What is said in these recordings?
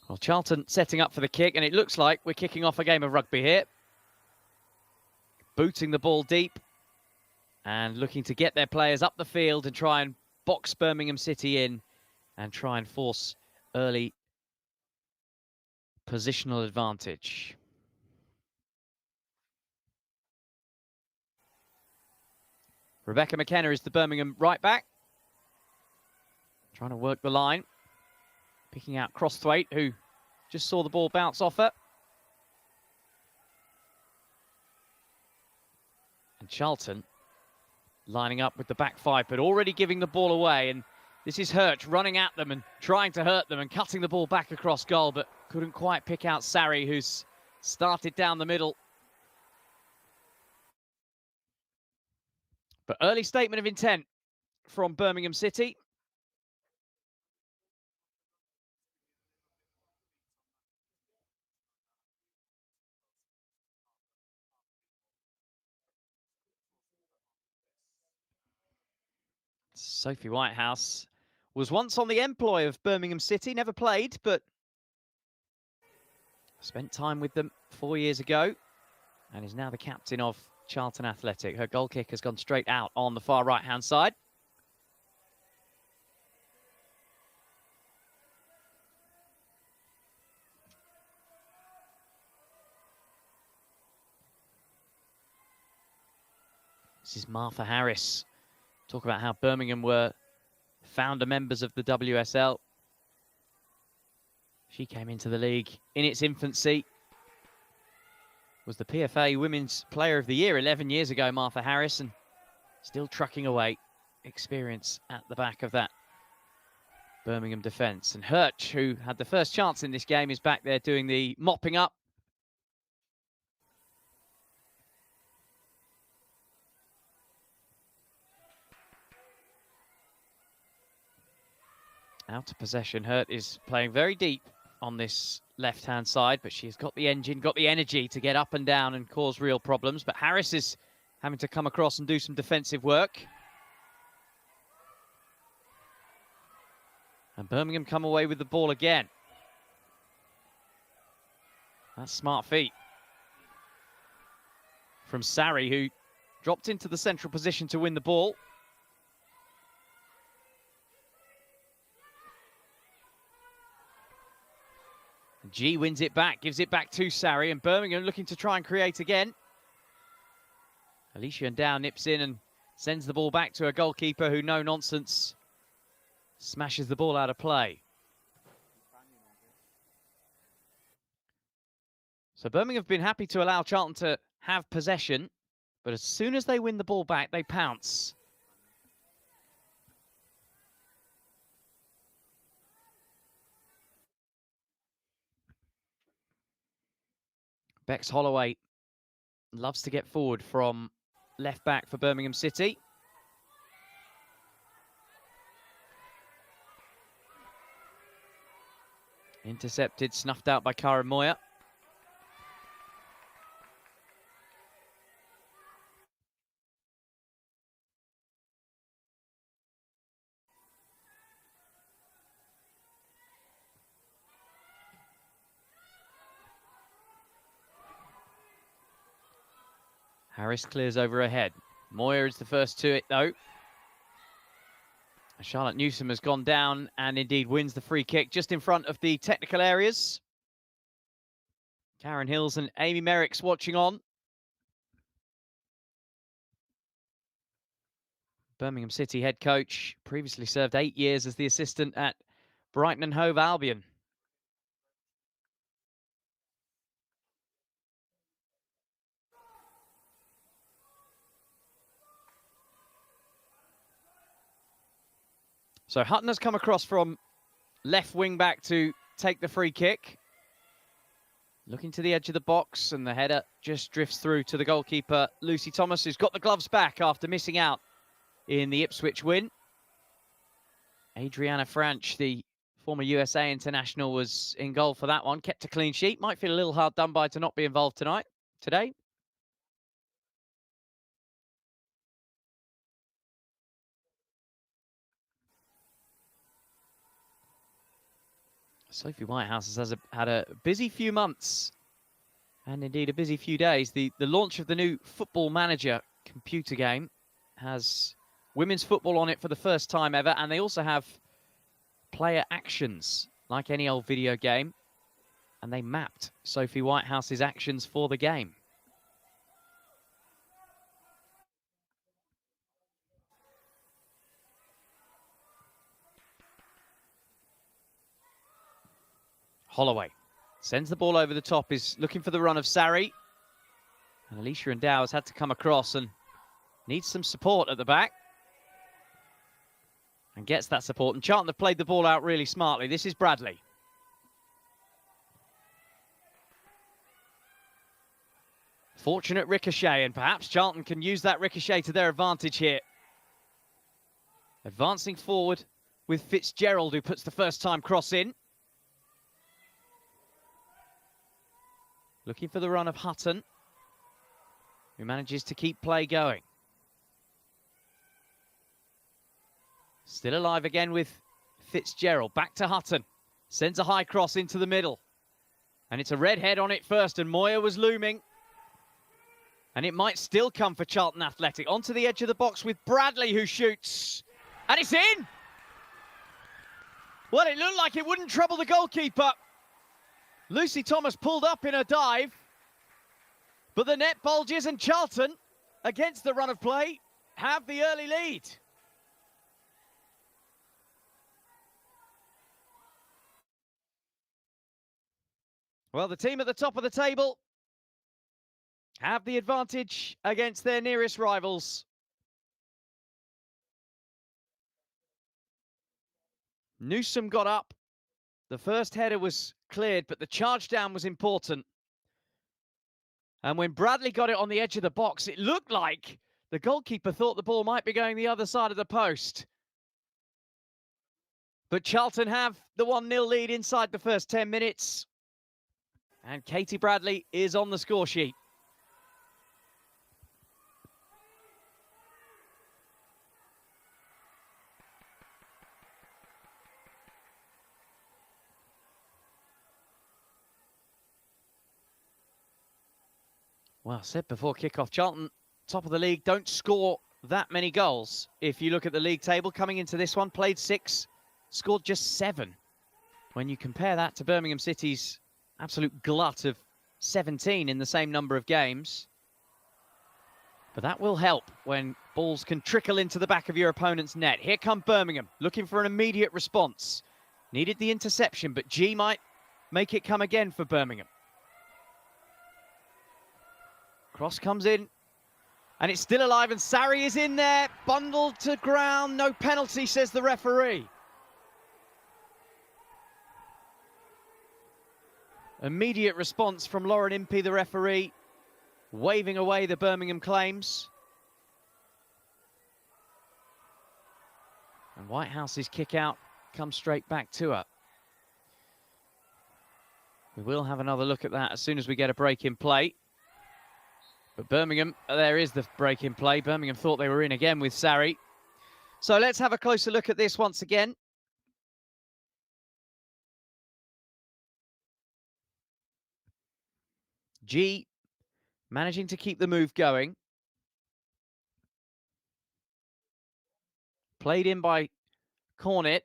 Well, Charlton setting up for the kick, and it looks like we're kicking off a game of rugby here. Booting the ball deep and looking to get their players up the field and try and box Birmingham City in and try and force early positional advantage. Rebecca McKenna is the Birmingham right back. Trying to work the line. Picking out Crosthwaite, who just saw the ball bounce off her. And Charlton lining up with the back five, but already giving the ball away. And this is Hirsch running at them and trying to hurt them and cutting the ball back across goal, but couldn't quite pick out Sarri, who's started down the middle. But early statement of intent from Birmingham City. Sophie Whitehouse was once on the employ of Birmingham City, never played, but spent time with them 4 years ago and is now the captain of Charlton Athletic. Her goal kick has gone straight out on the far right-hand side. This is Martha Harris. Talk about how Birmingham were founder members of the WSL. She came into the league in its infancy. Was the PFA Women's Player of the Year 11 years ago, Martha Harris, and still trucking away. Experience at the back of that Birmingham defence. And Hirsch, who had the first chance in this game, is back there doing the mopping up. Out of possession. Hurt is playing very deep on this left-hand side, but she's got the engine, got the energy to get up and down and cause real problems. But Harris is having to come across and do some defensive work. And Birmingham come away with the ball again. That's smart feet from Sarri, who dropped into the central position to win the ball. G wins it back, gives it back to Sarri, and Birmingham looking to try and create again. Alicia Dow nips in and sends the ball back to a goalkeeper who, no nonsense, smashes the ball out of play. So Birmingham have been happy to allow Charlton to have possession, but as soon as they win the ball back, they pounce. Bex Holloway loves to get forward from left back for Birmingham City. Intercepted, snuffed out by Karen Moyer. Harris clears over ahead. Moyer is the first to it, though. Charlotte Newsom has gone down and indeed wins the free kick just in front of the technical areas. Karen Hills and Amy Merrick's watching on. Birmingham City head coach, previously served 8 years as the assistant at Brighton and Hove Albion. So Hutton has come across from left wing back to take the free kick. Looking to the edge of the box, and the header just drifts through to the goalkeeper, Lucy Thomas, who's got the gloves back after missing out in the Ipswich win. Adriana Franch, the former USA international, was in goal for that one. Kept a clean sheet. Might feel a little hard done by to not be involved today. Sophie Whitehouse has had a busy few months, and indeed a busy few days. The launch of the new Football Manager computer game has women's football on it for the first time ever, and they also have player actions like any old video game, and they mapped Sophie Whitehouse's actions for the game. Holloway sends the ball over the top, is looking for the run of Sarri. And Alicia Endow has had to come across and needs some support at the back. And gets that support. And Charlton have played the ball out really smartly. This is Bradley. Fortunate ricochet, and perhaps Charlton can use that ricochet to their advantage here. Advancing forward with Fitzgerald, who puts the first time cross in. Looking for the run of Hutton, who manages to keep play going. Still alive again with Fitzgerald. Back to Hutton. Sends a high cross into the middle. And it's a red head on it first, and Moya was looming. And it might still come for Charlton Athletic. Onto the edge of the box with Bradley, who shoots. And it's in! Well, it looked like it wouldn't trouble the goalkeeper. Lucy Thomas pulled up in her dive, but the net bulges, and Charlton, against the run of play, have the early lead. Well, the team at the top of the table have the advantage against their nearest rivals. Newsom got up. The first header was cleared, but the charge down was important. And when Bradley got it on the edge of the box, it looked like the goalkeeper thought the ball might be going the other side of the post. But Charlton have the 1-0 lead inside the first 10 minutes. And Katie Bradley is on the score sheet. Well, said before kickoff, Charlton, top of the league, don't score that many goals. If you look at the league table, coming into this one, played 6, scored just 7. When you compare that to Birmingham City's absolute glut of 17 in the same number of games. But that will help when balls can trickle into the back of your opponent's net. Here come Birmingham, looking for an immediate response. Needed the interception, but G might make it come again for Birmingham. Cross comes in, and it's still alive, and Sarri is in there, bundled to ground, no penalty, says the referee. Immediate response from Lauren Impey, the referee, waving away the Birmingham claims. And Whitehouse's kick out comes straight back to her. We will have another look at that as soon as we get a break in play. But Birmingham, there is the break in play. Birmingham thought they were in again with Sarri. So let's have a closer look at this once again. G managing to keep the move going. Played in by Cornett.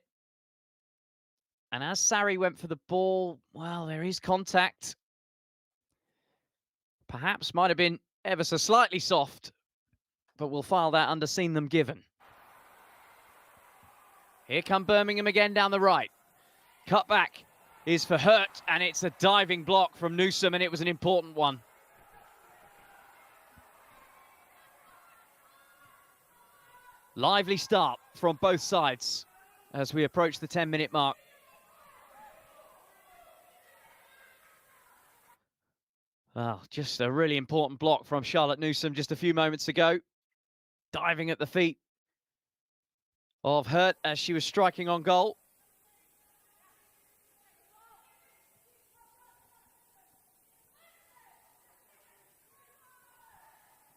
And as Sarri went for the ball, well, there is contact. Perhaps might have been ever so slightly soft, but we'll file that under seen them given. Here come Birmingham again down the right. Cut back is for Hurt, and it's a diving block from Newsom, and it was an important one. Lively start from both sides as we approach the 10-minute mark. Well, just a really important block from Charlotte Newsom just a few moments ago. Diving at the feet of Hurt as she was striking on goal.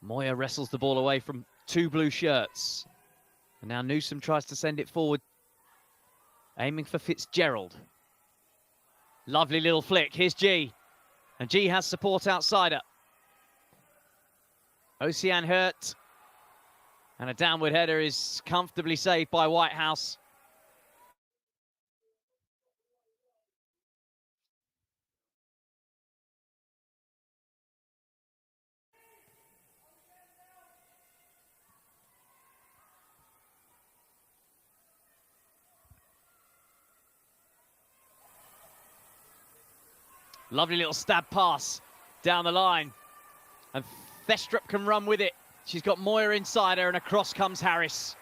Moya wrestles the ball away from 2 blue shirts. And now Newsom tries to send it forward, aiming for Fitzgerald. Lovely little flick. Here's G. And G has support outside her. Ocean hurt. And a downward header is comfortably saved by Whitehouse. Lovely little stab pass down the line. And Thestrup can run with it. She's got Moyer inside her, and across comes Harris.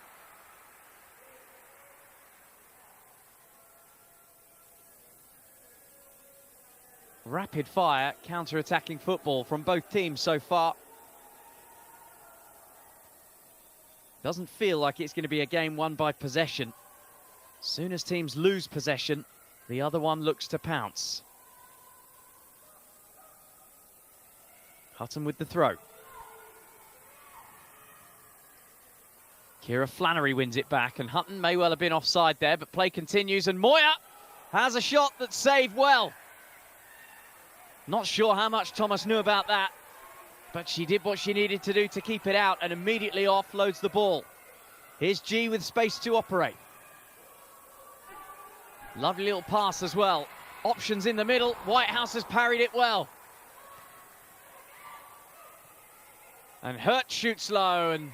Rapid fire, counter-attacking football from both teams so far. Doesn't feel like it's going to be a game won by possession. As soon as teams lose possession, the other one looks to pounce. Hutton with the throw. Kira Flannery wins it back, and Hutton may well have been offside there, but play continues, and Moyer has a shot that's saved well. Not sure how much Thomas knew about that, but she did what she needed to do to keep it out and immediately offloads the ball. Here's G with space to operate. Lovely little pass as well. Options in the middle. Whitehouse has parried it well. And Hurt shoots low, and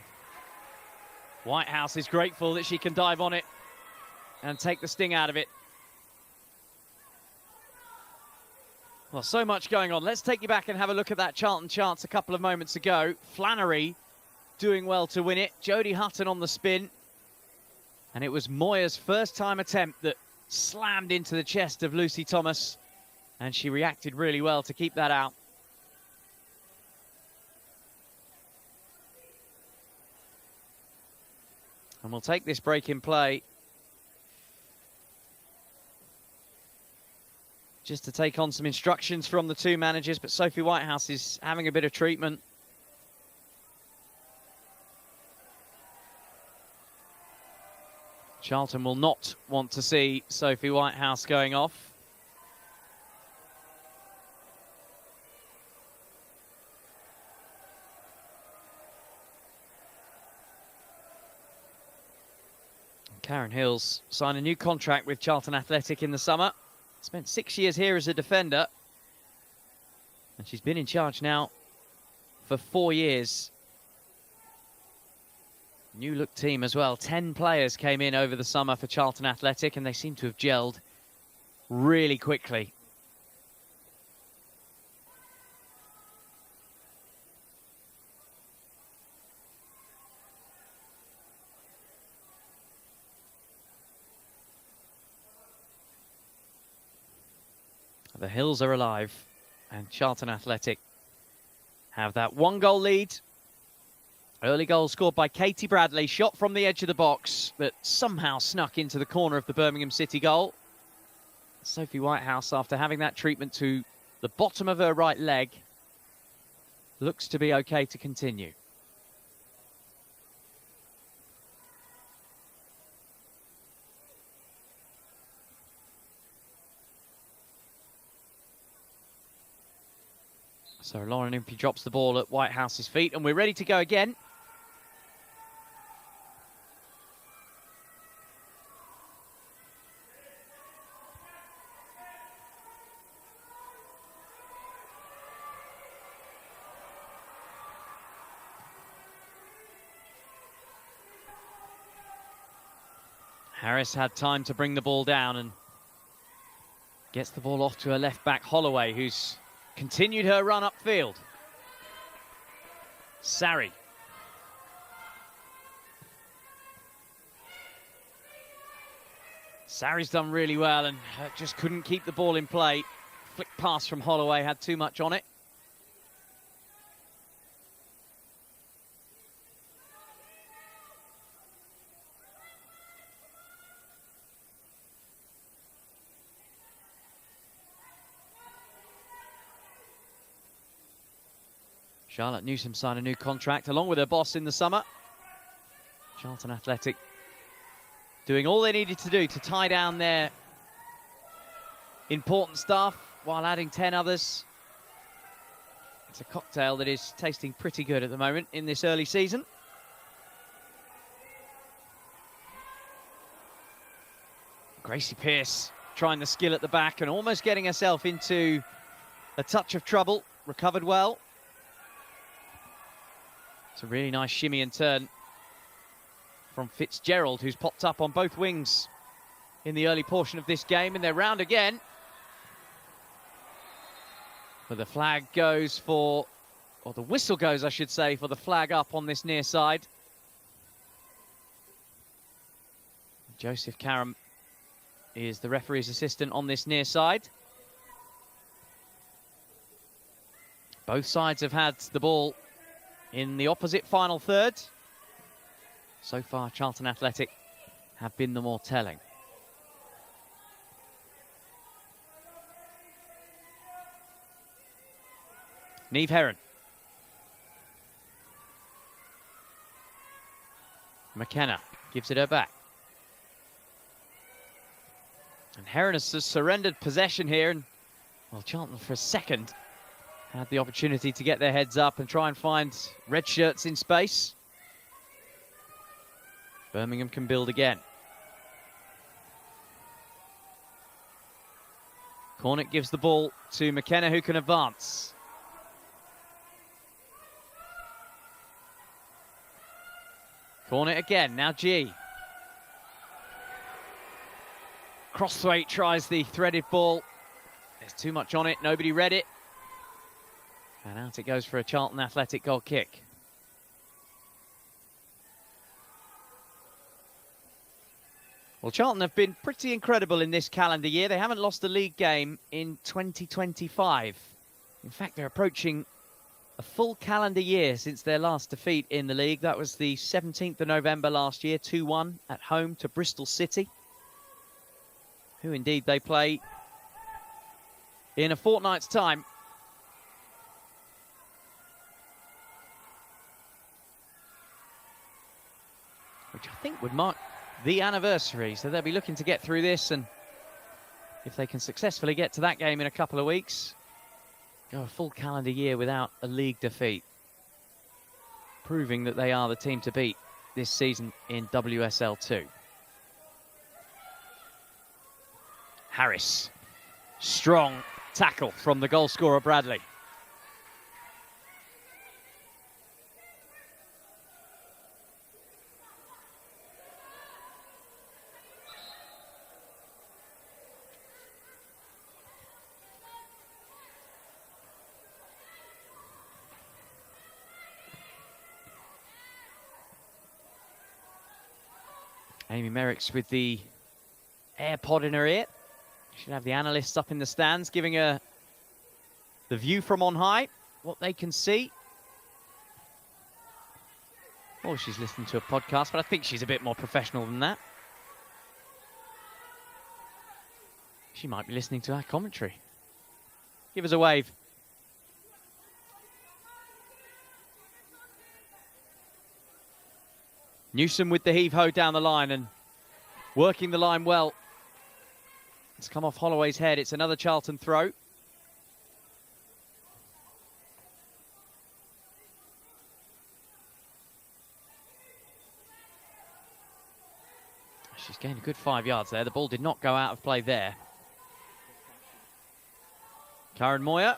Whitehouse is grateful that she can dive on it and take the sting out of it. Well, so much going on. Let's take you back and have a look at that Charlton chance a couple of moments ago. Flannery doing well to win it. Jodie Hutton on the spin. And it was Moyer's first time attempt that slammed into the chest of Lucy Thomas. And she reacted really well to keep that out. And we'll take this break in play just to take on some instructions from the two managers, but Sophie Whitehouse is having a bit of treatment. Charlton will not want to see Sophie Whitehouse going off. Karen Hills signed a new contract with Charlton Athletic in the summer. Spent 6 years here as a defender. And she's been in charge now for 4 years. New look team as well. 10 players came in over the summer for Charlton Athletic, and they seem to have gelled really quickly. The Hills are alive, and Charlton Athletic have that 1-goal lead. Early goal scored by Katie Bradley, shot from the edge of the box that somehow snuck into the corner of the Birmingham City goal. Sophie Whitehouse, after having that treatment to the bottom of her right leg, looks to be okay to continue. So Lauren Impey drops the ball at Whitehouse's feet, and we're ready to go again. Harris had time to bring the ball down and gets the ball off to her left back, Holloway, who's continued her run upfield. Sarri. Sarri's done really well and just couldn't keep the ball in play. Flick pass from Holloway had too much on it. Charlotte Newsom signed a new contract along with her boss in the summer. Charlton Athletic doing all they needed to do to tie down their important stuff while adding 10 others. It's a cocktail that is tasting pretty good at the moment in this early season. Gracie Pearce trying the skill at the back and almost getting herself into a touch of trouble. Recovered well. It's a really nice shimmy and turn from Fitzgerald, who's popped up on both wings in the early portion of this game, and they're round again. But the flag goes for, or the whistle goes, I should say, for the flag up on this near side. Joseph Karam is the referee's assistant on this near side. Both sides have had the ball in the opposite final third. So far, Charlton Athletic have been the more telling. Niamh Heron. McKenna gives it her back. And Heron has surrendered possession here. And, well, Charlton for a second had the opportunity to get their heads up and try and find red shirts in space. Birmingham can build again. Cornick gives the ball to McKenna, who can advance. Cornick again, now G. Crossthwaite tries the threaded ball. There's too much on it, nobody read it. And out it goes for a Charlton Athletic goal kick. Well, Charlton have been pretty incredible in this calendar year. They haven't lost a league game in 2025. In fact, they're approaching a full calendar year since their last defeat in the league. That was the 17th of November last year, 2-1 at home to Bristol City, who indeed they play in a fortnight's time. Which I think would mark the anniversary, so they'll be looking to get through this, and if they can successfully get to that game in a couple of weeks, go a full calendar year without a league defeat, proving that they are the team to beat this season in WSL 2. Harris, strong tackle from the goal scorer Bradley. Amy Merricks with the AirPod in her ear. Should have the analysts up in the stands giving her the view from on high, what they can see. Or she's listening to a podcast, but I think she's a bit more professional than that. She might be listening to our commentary. Give us a wave. Newsom with the heave-ho down the line and working the line well. It's come off Holloway's head. It's another Charlton throw. She's gained a good 5 yards there. The ball did not go out of play there. Karen Moyer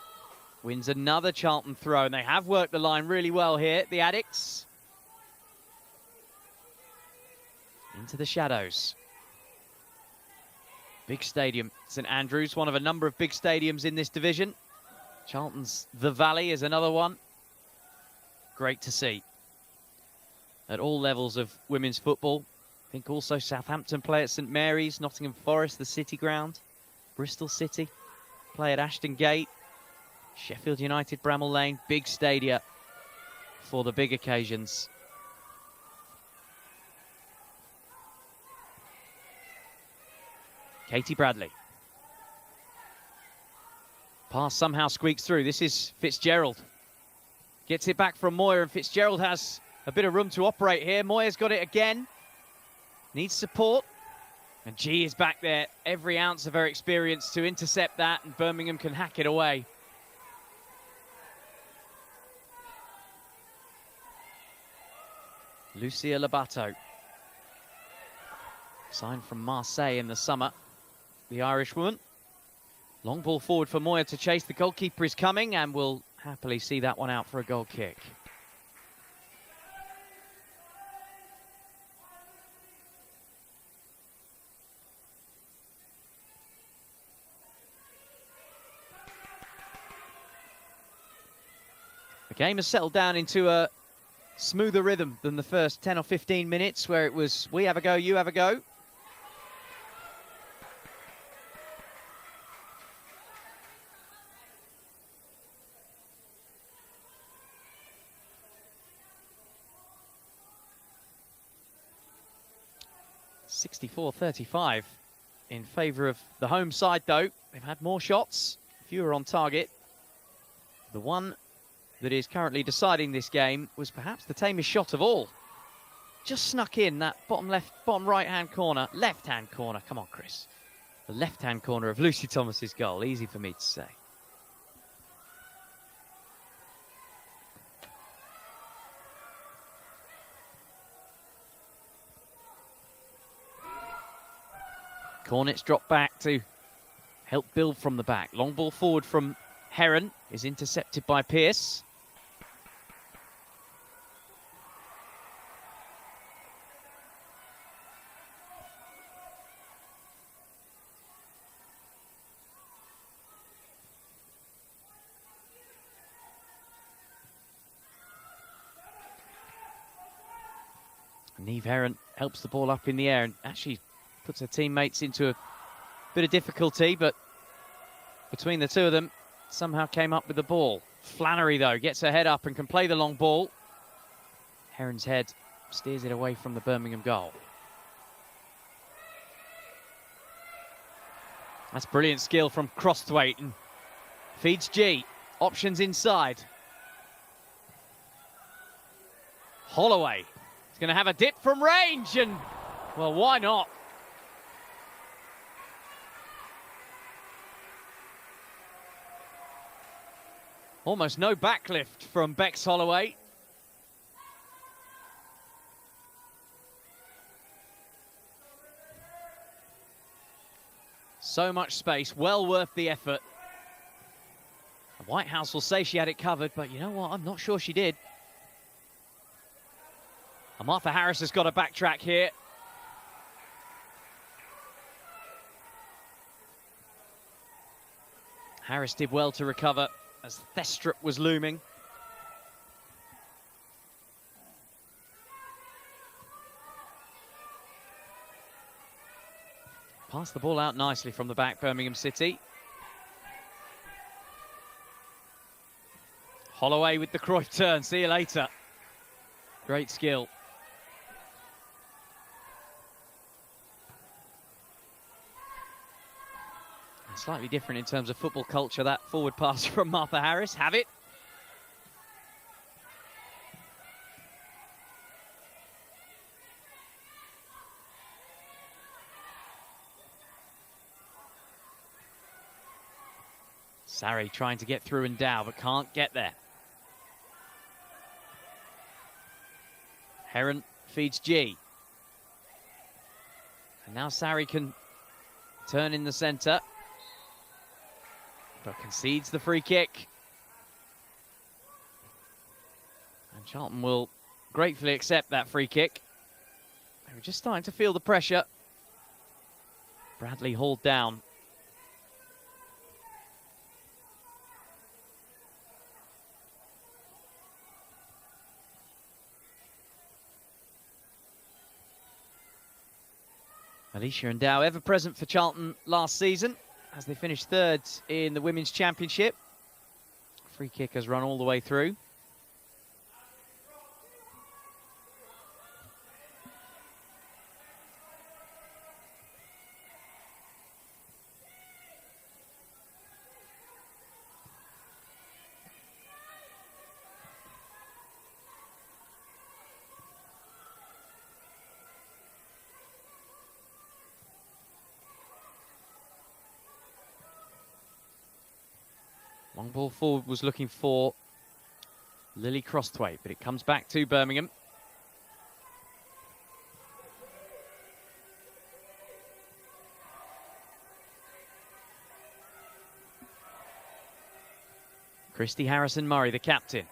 wins another Charlton throw, and they have worked the line really well here, the Addicts. Into the shadows. Big stadium, St Andrews, one of a number of big stadiums in this division. Charlton's The Valley is another one. Great to see. At all levels of women's football. I think also Southampton play at St Mary's, Nottingham Forest, the City Ground, Bristol City play at Ashton Gate, Sheffield United, Bramall Lane, big stadia for the big occasions. Katie Bradley. Pass somehow squeaks through. This is Fitzgerald. Gets it back from Moyer, and Fitzgerald has a bit of room to operate here. Moyer's got it again. Needs support. And G is back there, every ounce of her experience to intercept that, and Birmingham can hack it away. Lucia Labato, signed from Marseille in the summer, the Irish woman. Long ball forward for Moya to chase. The goalkeeper is coming and will happily see that one out for a goal kick. The game has settled down into a smoother rhythm than the first 10 or 15 minutes, where it was we have a go, you have a go. (64-35) in favour of the home side, though. They've had more shots, fewer on target. The one that is currently deciding this game was perhaps the tamest shot of all. Just snuck in that bottom right-hand corner, left-hand corner. Come on, Chris. The left-hand corner of Lucy Thomas's goal. Easy for me to say. Cornets drop back to help build from the back. Long ball forward from Heron is intercepted by Pearce. Niamh Heron helps the ball up in the air and actually puts her teammates into a bit of difficulty, but between the two of them, somehow came up with the ball. Flannery, though, gets her head up and can play the long ball. Heron's head steers it away from the Birmingham goal. That's brilliant skill from Crosthwaite, and feeds G. Options inside. Holloway is going to have a dip from range, and, well, why not? Almost no backlift from Bex Holloway. So much space, well worth the effort. Whitehouse will say she had it covered, but you know what? I'm not sure she did. And Martha Harris has got a backtrack here. Harris did well to recover as Thestrup was looming. Passed the ball out nicely from the back, Birmingham City. Holloway with the Cruyff turn, see you later. Great skill. Slightly different in terms of football culture, that forward pass from Martha Harris. Have it. Sarri trying to get through and down, but can't get there. Heron feeds G. And now Sarri can turn in the centre, but concedes the free kick. And Charlton will gratefully accept that free kick. They were just starting to feel the pressure. Bradley hauled down. Alicia Ndow, ever present for Charlton last season, as they finished third in the Women's Championship. Free kick has run all the way through. Long ball forward was looking for Lily Crosthwaite, but it comes back to Birmingham. Christy Harrison-Murray, the captain.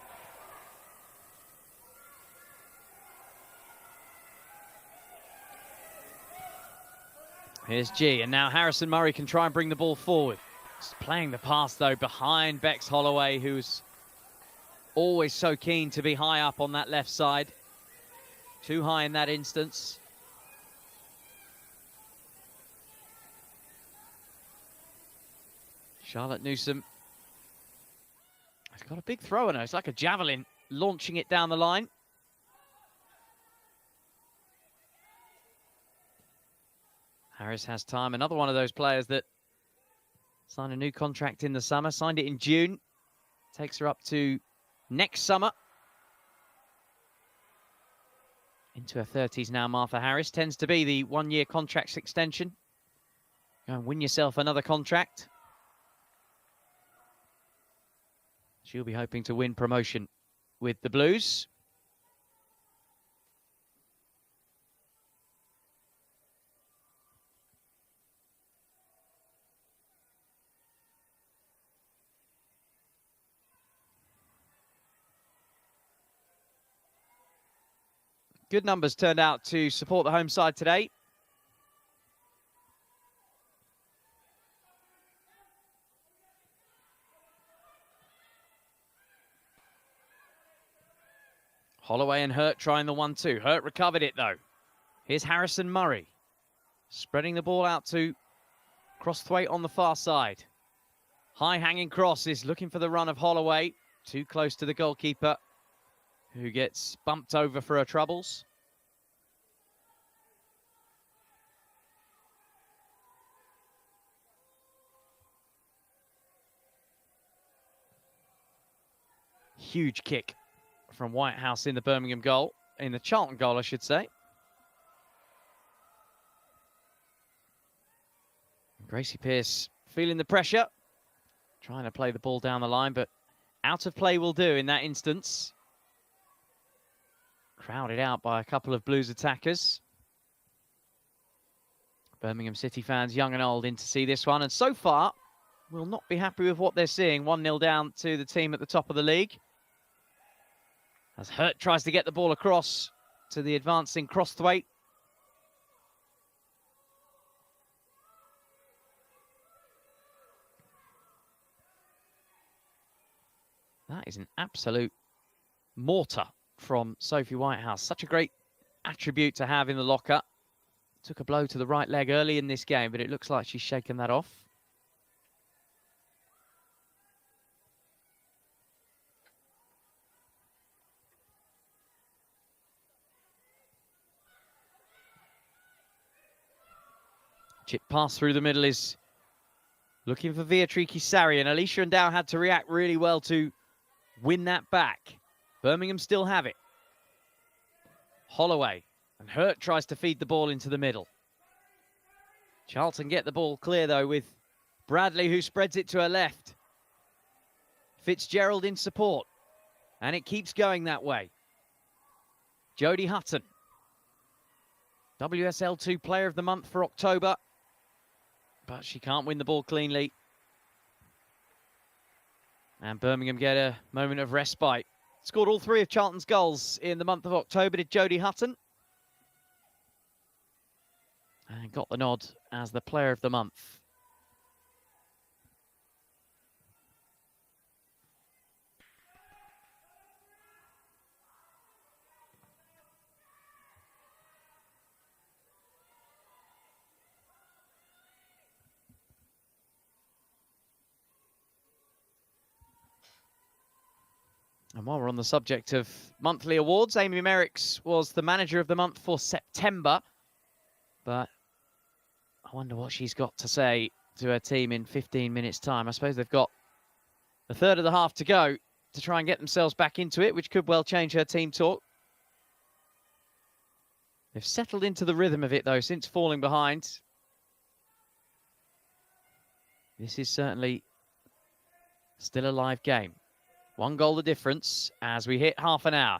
Here's G, and now Harrison-Murray can try and bring the ball forward. Just playing the pass, though, behind Bex Holloway, who's always so keen to be high up on that left side. Too high in that instance. Charlotte Newsom has got a big throw on her. It's like a javelin launching it down the line. Harris has time. Another one of those players that signed a new contract in the summer, signed it in June. Takes her up to next summer. Into her 30s now, Martha Harris. Tends to be the one-year contract extension. Go and win yourself another contract. She'll be hoping to win promotion with the Blues. Good numbers turned out to support the home side today. Holloway and Hurt trying the 1-2. Hurt recovered it, though. Here's Harrison-Murray. Spreading the ball out to Crosthwaite on the far side. High hanging cross is looking for the run of Holloway. Too close to the goalkeeper, who gets bumped over for her troubles. Huge kick from Whitehouse in the Birmingham goal, in the Charlton goal, I should say. Gracie Pearce feeling the pressure, trying to play the ball down the line, but out of play will do in that instance. Crowded out by a couple of Blues attackers. Birmingham City fans, young and old, in to see this one, and so far will not be happy with what they're seeing. 1-0 down to the team at the top of the league. As Hurt tries to get the ball across to the advancing Crosthwaite. That is an absolute mortar from Sophie Whitehouse. Such a great attribute to have in the locker. Took a blow to the right leg early in this game, but it looks like she's shaken that off. Chip pass through the middle is looking for Beatrice Sari, and Alicia Ndow had to react really well to win that back. Birmingham still have it. Holloway, and Hurt tries to feed the ball into the middle. Charlton get the ball clear, though, with Bradley, who spreads it to her left. Fitzgerald in support, and it keeps going that way. Jodie Hutton, WSL 2 Player of the Month for October, but she can't win the ball cleanly. And Birmingham get a moment of respite. Scored all 3 of Charlton's goals in the month of October, did Jodie Hutton. And got the nod as the Player of the Month. And while we're on the subject of monthly awards, Amy Merricks was the Manager of the Month for September. But I wonder what she's got to say to her team in 15 minutes' time. I suppose they've got a third of the half to go to try and get themselves back into it, which could well change her team talk. They've settled into the rhythm of it, though, since falling behind. This is certainly Still a live game. 1 goal the difference as we hit half an hour.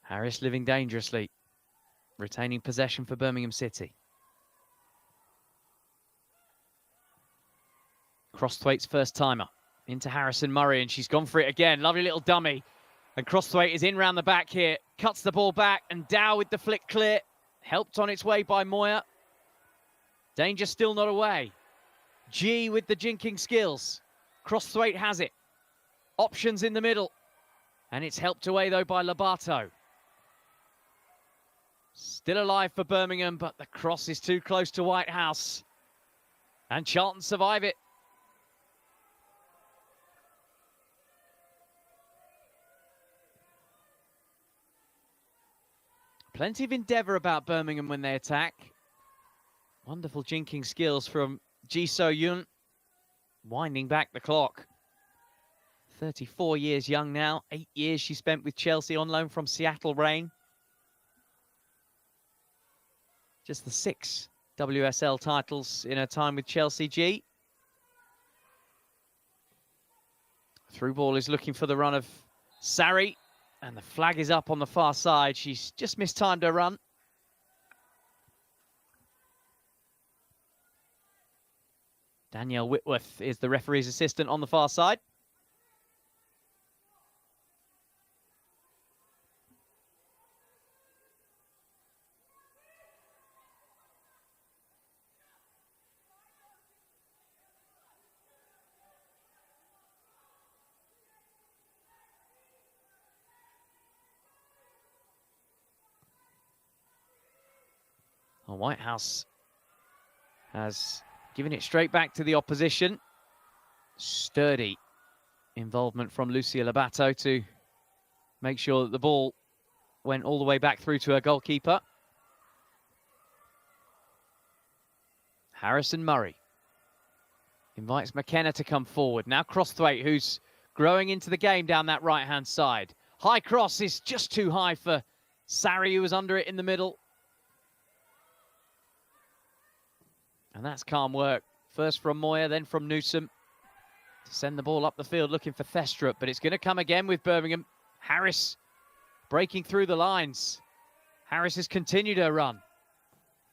Harris living dangerously, retaining possession for Birmingham City. Crosthwaite's first timer into Harrison Murray, and she's gone for it again. Lovely little dummy. And Crosthwaite is in round the back here, cuts the ball back, and Dow with the flick clear. Helped on its way by Moya. Danger still not away. G with the jinking skills. Crosthwaite has it. Options in the middle. And it's helped away though by Lobato. Still alive for Birmingham, but the cross is too close to Whitehouse. And Charlton survive it. Plenty of endeavour about Birmingham when they attack. Wonderful jinking skills from Ji So-yun. Winding back the clock. 34 years young now. 8 years she spent with Chelsea on loan from Seattle Reign. Just the 6 WSL titles in her time with Chelsea. G. Through ball is looking for the run of Sarri. And the flag is up on the far side. She's just mistimed her run. Danielle Whitworth is the referee's assistant on the far side. Well, Whitehouse has given it straight back to the opposition. Sturdy involvement from Lucia Lobato to make sure that the ball went all the way back through to her goalkeeper. Harrison Murray invites McKenna to come forward. Now Crosthwaite, who's growing into the game down that right-hand side. High cross is just too high for Sarri, who was under it in the middle. And that's calm work. First from Moya, then from Newsom. To send the ball up the field looking for Thestrup, but it's going to come again with Birmingham. Harris breaking through the lines. Harris has continued her run.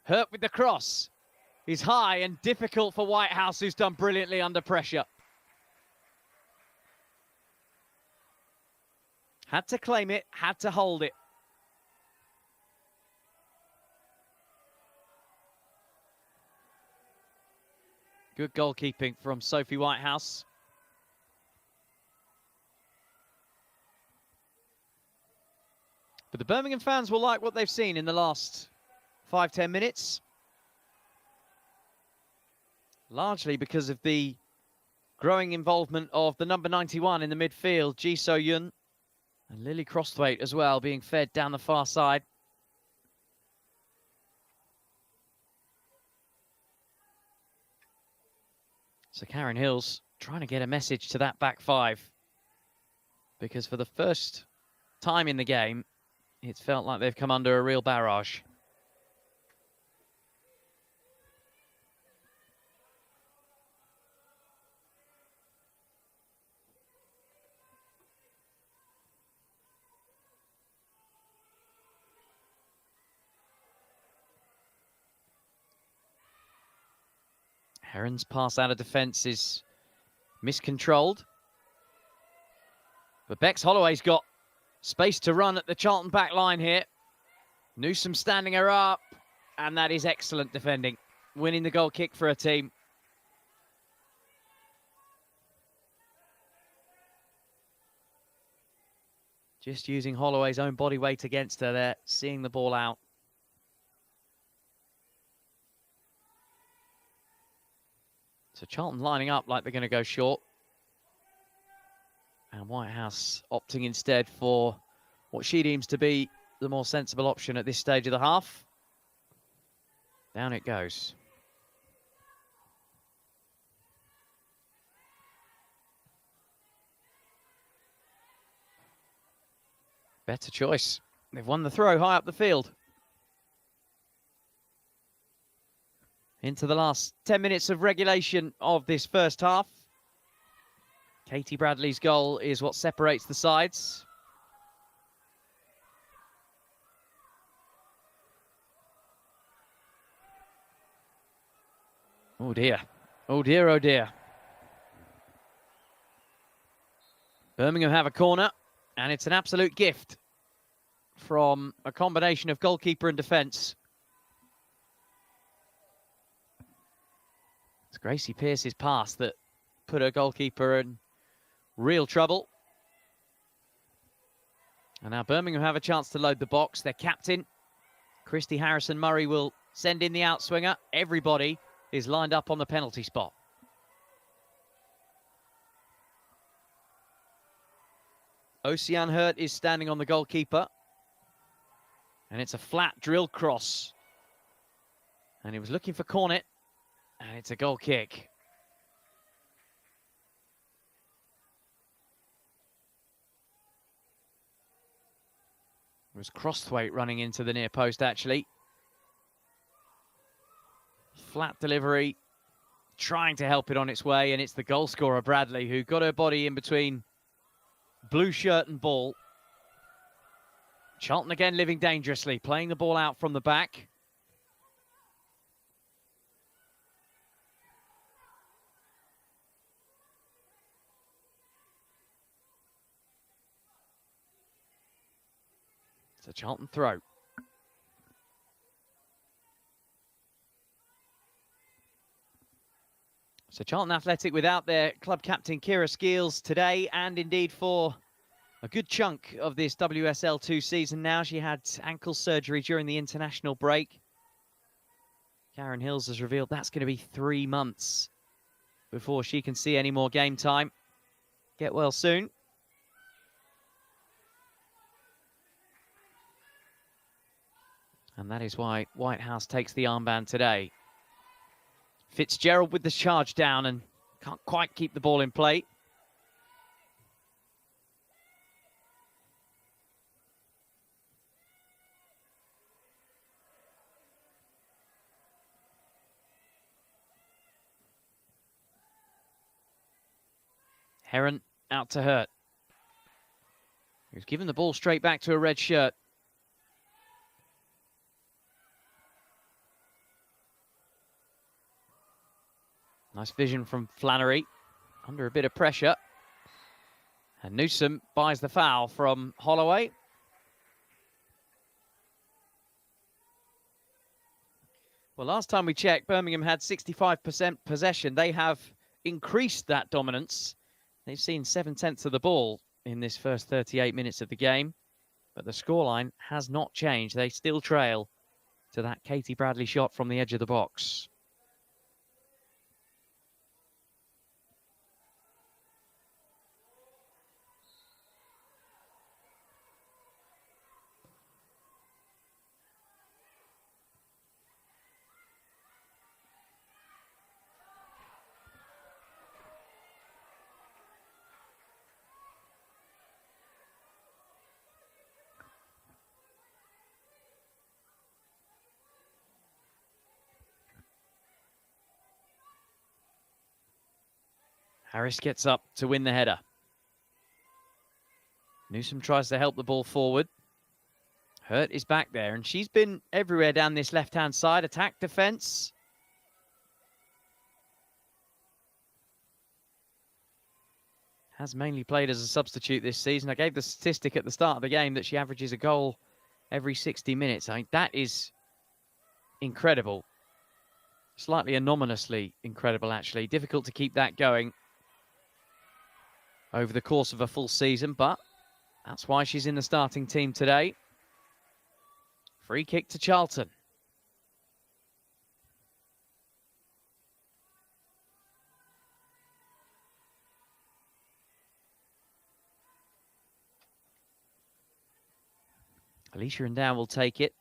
Hurt with the cross. He's high and difficult for Whitehouse, who's done brilliantly under pressure. Had to claim it, had to hold it. Good goalkeeping from Sophie Whitehouse. But the Birmingham fans will like what they've seen in the last 5-10 minutes. Largely because of the growing involvement of the number 91 in the midfield, Ji So-yun, and Lily Crosthwaite as well, being fed down the far side. So Karen Hills trying to get a message to that back five, because for the first time in the game, it's felt like they've come under a real barrage. Heron's pass out of defence is miscontrolled. But Bex Holloway's got space to run at the Charlton back line here. Newsom standing her up, and that is excellent defending, winning the goal kick for her team. Just using Holloway's own body weight against her there, seeing the ball out. So Charlton lining up like they're going to go short. And Whitehouse opting instead for what she deems to be the more sensible option at this stage of the half. Down it goes. Better choice. They've won the throw high up the field. Into the last 10 minutes of regulation of this first half. Katie Bradley's goal is what separates the sides. Oh dear. Oh dear, oh dear. Birmingham have a corner, and it's an absolute gift from a combination of goalkeeper and defence. It's Gracie Pearce's pass that put her goalkeeper in real trouble. And now Birmingham have a chance to load the box. Their captain, Christy Harrison-Murray, will send in the outswinger. Everybody is lined up on the penalty spot. Ocean Hurt is standing on the goalkeeper. And it's a flat drill cross. And he was looking for Cornet. And it's a goal kick. It was Crossthwaite running into the near post, actually. Flat delivery, trying to help it on its way, and it's the goal scorer, Bradley, who got her body in between blue shirt and ball. Charlton again living dangerously, playing the ball out from the back. It's a Charlton throw. So Charlton Athletic without their club captain Kira Skeels today, and indeed for a good chunk of this WSL 2 season now. She had ankle surgery during the international break. Karen Hills has revealed that's going to be 3 months before she can see any more game time. Get well soon. And that is why Whitehouse takes the armband today. Fitzgerald with the charge down and can't quite keep the ball in play. Heron out to Hurt. He was given the ball straight back to a red shirt. Nice vision from Flannery, under a bit of pressure. And Newsom buys the foul from Holloway. Well, last time we checked, Birmingham had 65% possession. They have increased that dominance. They've seen 7/10 of the ball in this first 38 minutes of the game. But the scoreline has not changed. They still trail to that Katie Bradley shot from the edge of the box. Harris gets up to win the header. Newsom tries to help the ball forward. Hurt is back there, and she's been everywhere down this left-hand side. Attack, defence. Has mainly played as a substitute this season. I gave the statistic at the start of the game that she averages a goal every 60 minutes. I think that is incredible. Slightly anomalously incredible, actually. Difficult to keep that going over the course of a full season, but that's why she's in the starting team today. Free kick to Charlton. Alicia Endow will take it.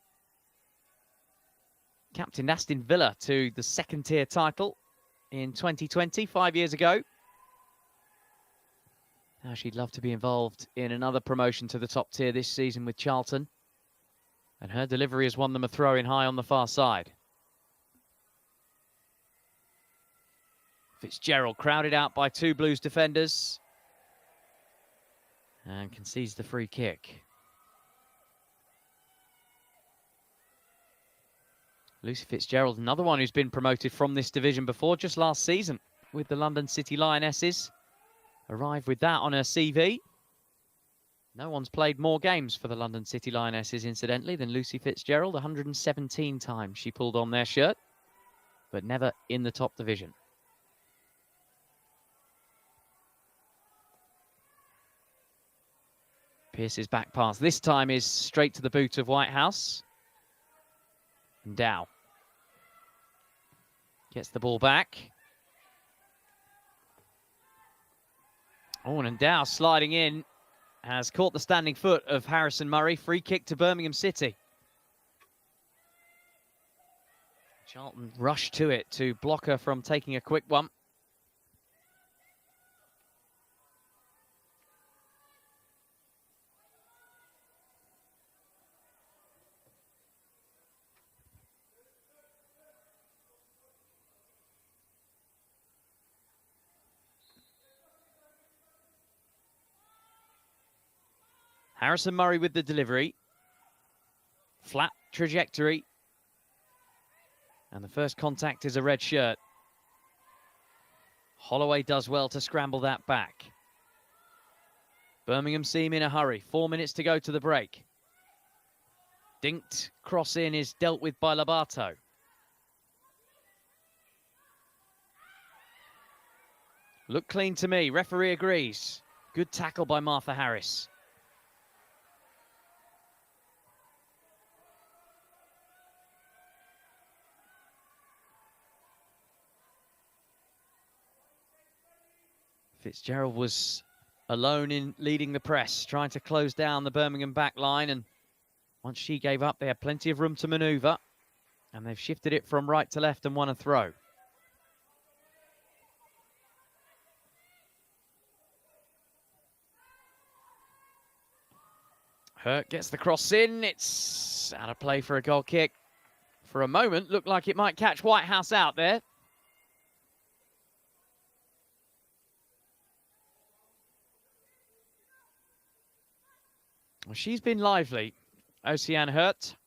Captain Aston Villa to the second tier title in 2020, 5 years ago. Now she'd love to be involved in another promotion to the top tier this season with Charlton. And her delivery has won them a throw-in high on the far side. Fitzgerald crowded out by two Blues defenders and concedes the free kick. Lucy Fitzgerald, another one who's been promoted from this division before, just last season with the London City Lionesses. Arrived with that on her CV. No one's played more games for the London City Lionesses, incidentally, than Lucy Fitzgerald. 117 times she pulled on their shirt, but never in the top division. Pearce's back pass this time is straight to the boot of Whitehouse. And Dow gets the ball back. Oh, and Dow sliding in has caught the standing foot of Harrison Murray. Free kick to Birmingham City. Charlton rushed to it to block her from taking a quick one. Harrison Murray with the delivery. Flat trajectory. And the first contact is a red shirt. Holloway does well to scramble that back. Birmingham seem in a hurry. 4 minutes to go to the break. Dinked cross in is dealt with by Lobato. Look clean to me. Referee agrees. Good tackle by Martha Harris. Fitzgerald was alone in leading the press, trying to close down the Birmingham back line, and once she gave up, they had plenty of room to manoeuvre, and they've shifted it from right to left and won a throw. Hurt gets the cross in. It's out of play for a goal kick. For a moment, looked like it might catch Whitehouse out there. Well, she's been lively, Oceane Hurt.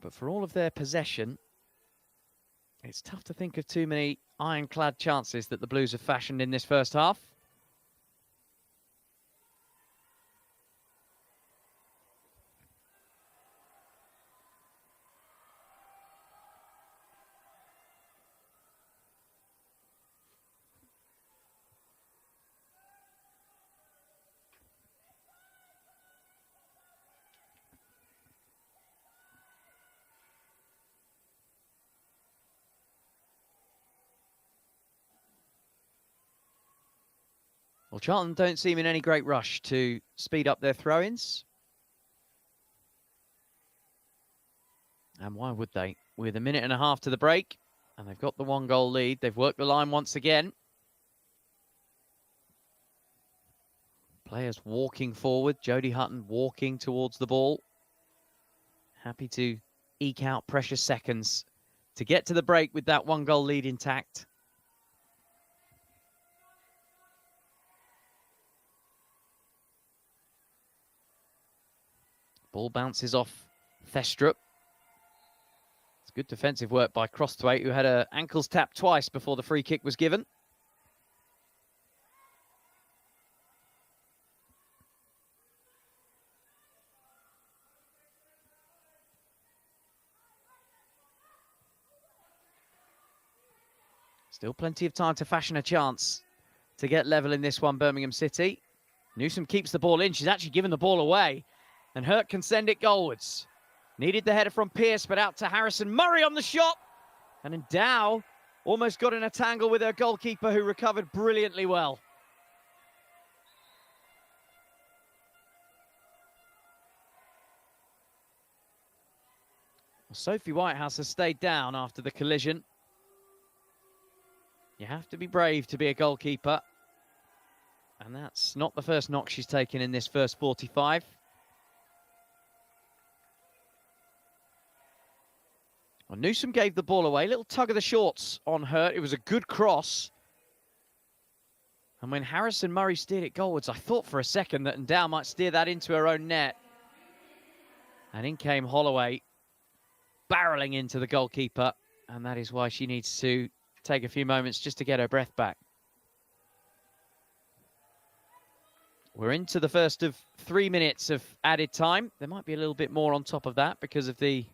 But for all of their possession, it's tough to think of too many ironclad chances that the Blues have fashioned in this first half. Well, Charlton don't seem in any great rush to speed up their throw-ins. And why would they? With a minute and a half to the break, and they've got the 1-goal lead. They've worked the line once again. Players walking forward. Jodie Hutton walking towards the ball. Happy to eke out precious seconds to get to the break with that 1-goal lead intact. Ball bounces off Thestrup. It's good defensive work by Crosthwaite, who had her ankles tapped twice before the free kick was given. Still plenty of time to fashion a chance to get level in this one, Birmingham City. Newsom keeps the ball in. She's actually given the ball away. And Hurt can send it goalwards. Needed the header from Pearce, but out to Harrison Murray on the shot. And then Dow almost got in a tangle with her goalkeeper, who recovered brilliantly well. Well, Sophie Whitehouse has stayed down after the collision. You have to be brave to be a goalkeeper. And that's not the first knock she's taken in this first 45. Well, Newsom gave the ball away. Little tug of the shorts on Hurt. It was a good cross. And when Harrison Murray steered it goalwards, I thought for a second that Ndow might steer that into her own net. And in came Holloway, barreling into the goalkeeper. And that is why she needs to take a few moments just to get her breath back. We're into the first of 3 minutes of added time. There might be a little bit more on top of that because of the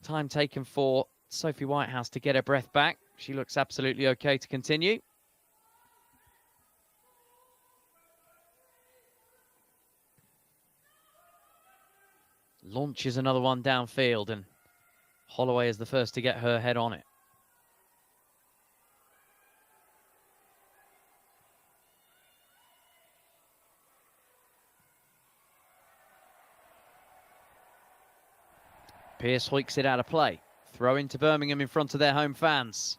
time taken for Sophie Whitehouse to get her breath back. She looks absolutely okay to continue. Launches another one downfield, and Holloway is the first to get her head on it. Pearce hoiks it out of play. Throw into Birmingham in front of their home fans.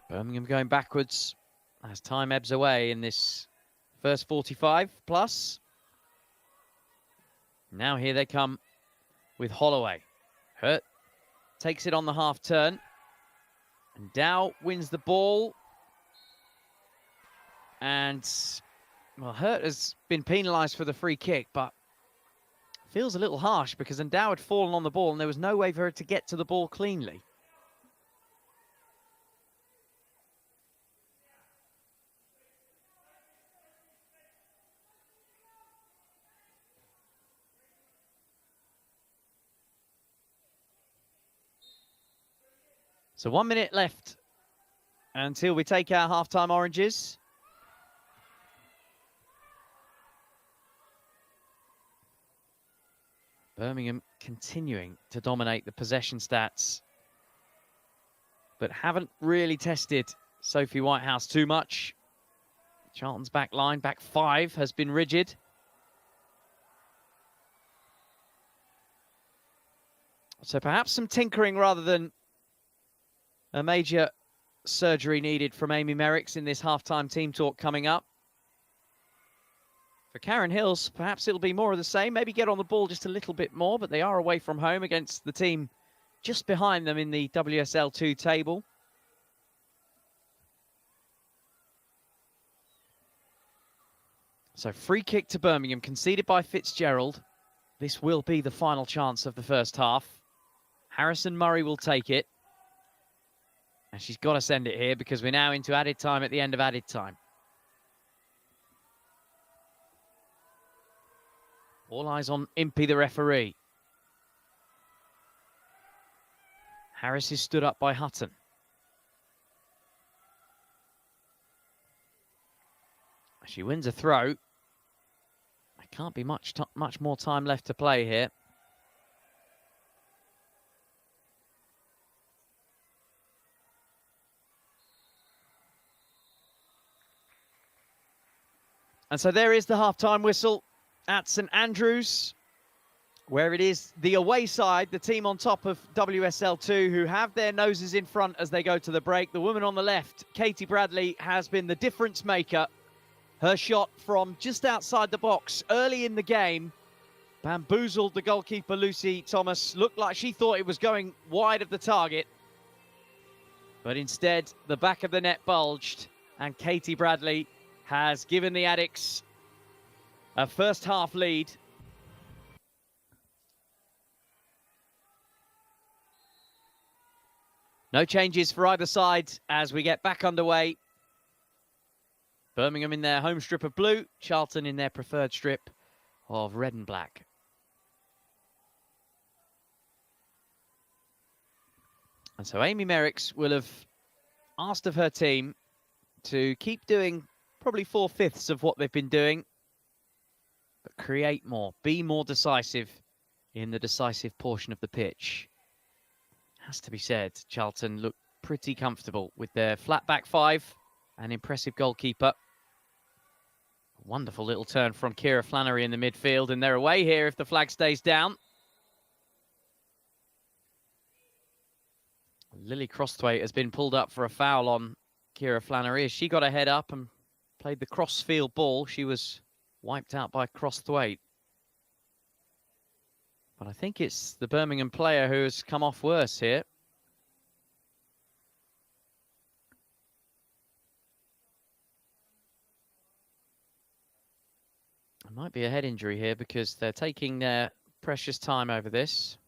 Birmingham going backwards as time ebbs away in this first 45 plus. Now here they come with Holloway. Hurt takes it on the half turn. And Dow wins the ball. And, well, Hurt has been penalised for the free kick, but feels a little harsh because Ndow had fallen on the ball and there was no way for her to get to the ball cleanly. So 1 minute left until we take our half-time oranges. Birmingham continuing to dominate the possession stats, but haven't really tested Sophie Whitehouse too much. Charlton's back line, back five, has been rigid. So perhaps some tinkering rather than a major surgery needed from Amy Merricks in this half-time team talk coming up. For Karen Hills, perhaps it'll be more of the same. Maybe get on the ball just a little bit more, but they are away from home against the team just behind them in the WSL 2 table. So free kick to Birmingham, conceded by Fitzgerald. This will be the final chance of the first half. Harrison Murray will take it. And she's got to send it here because we're now into added time at the end of added time. All eyes on Impey, the referee. Harris is stood up by Hutton. She wins a throw. There can't be much more time left to play here. And so there is the half-time whistle at St Andrews, where it is the away side, the team on top of WSL 2, who have their noses in front as they go to the break. The woman on the left, Katie Bradley, has been the difference maker. Her shot from just outside the box early in the game bamboozled the goalkeeper, Lucy Thomas. Looked like she thought it was going wide of the target. But instead, the back of the net bulged, and Katie Bradley has given the Addicts a first half lead. No changes for either side as we get back underway. Birmingham in their home strip of blue, Charlton in their preferred strip of red and black. And so Amy Merricks will have asked of her team to keep doing probably 4/5 of what they've been doing, but create more, be more decisive in the decisive portion of the pitch. Has to be said, Charlton look pretty comfortable with their flat back five, an impressive goalkeeper. Wonderful little turn from Kira Flannery in the midfield, and they're away here if the flag stays down. Lily Crosthwaite has been pulled up for a foul on Kira Flannery as she got her head up and played the crossfield ball. She was wiped out by Crosthwaite. But I think it's the Birmingham player who has come off worse here. It might be a head injury here because they're taking their precious time over this.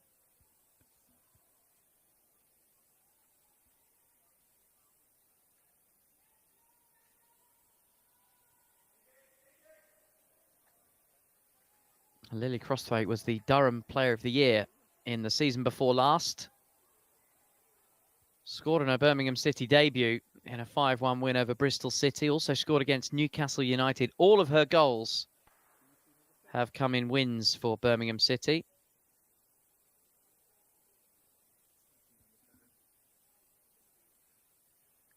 Lily Crosthwaite was the Durham Player of the Year in the season before last. Scored in her Birmingham City debut in a 5-1 win over Bristol City. Also scored against Newcastle United. All of her goals have come in wins for Birmingham City.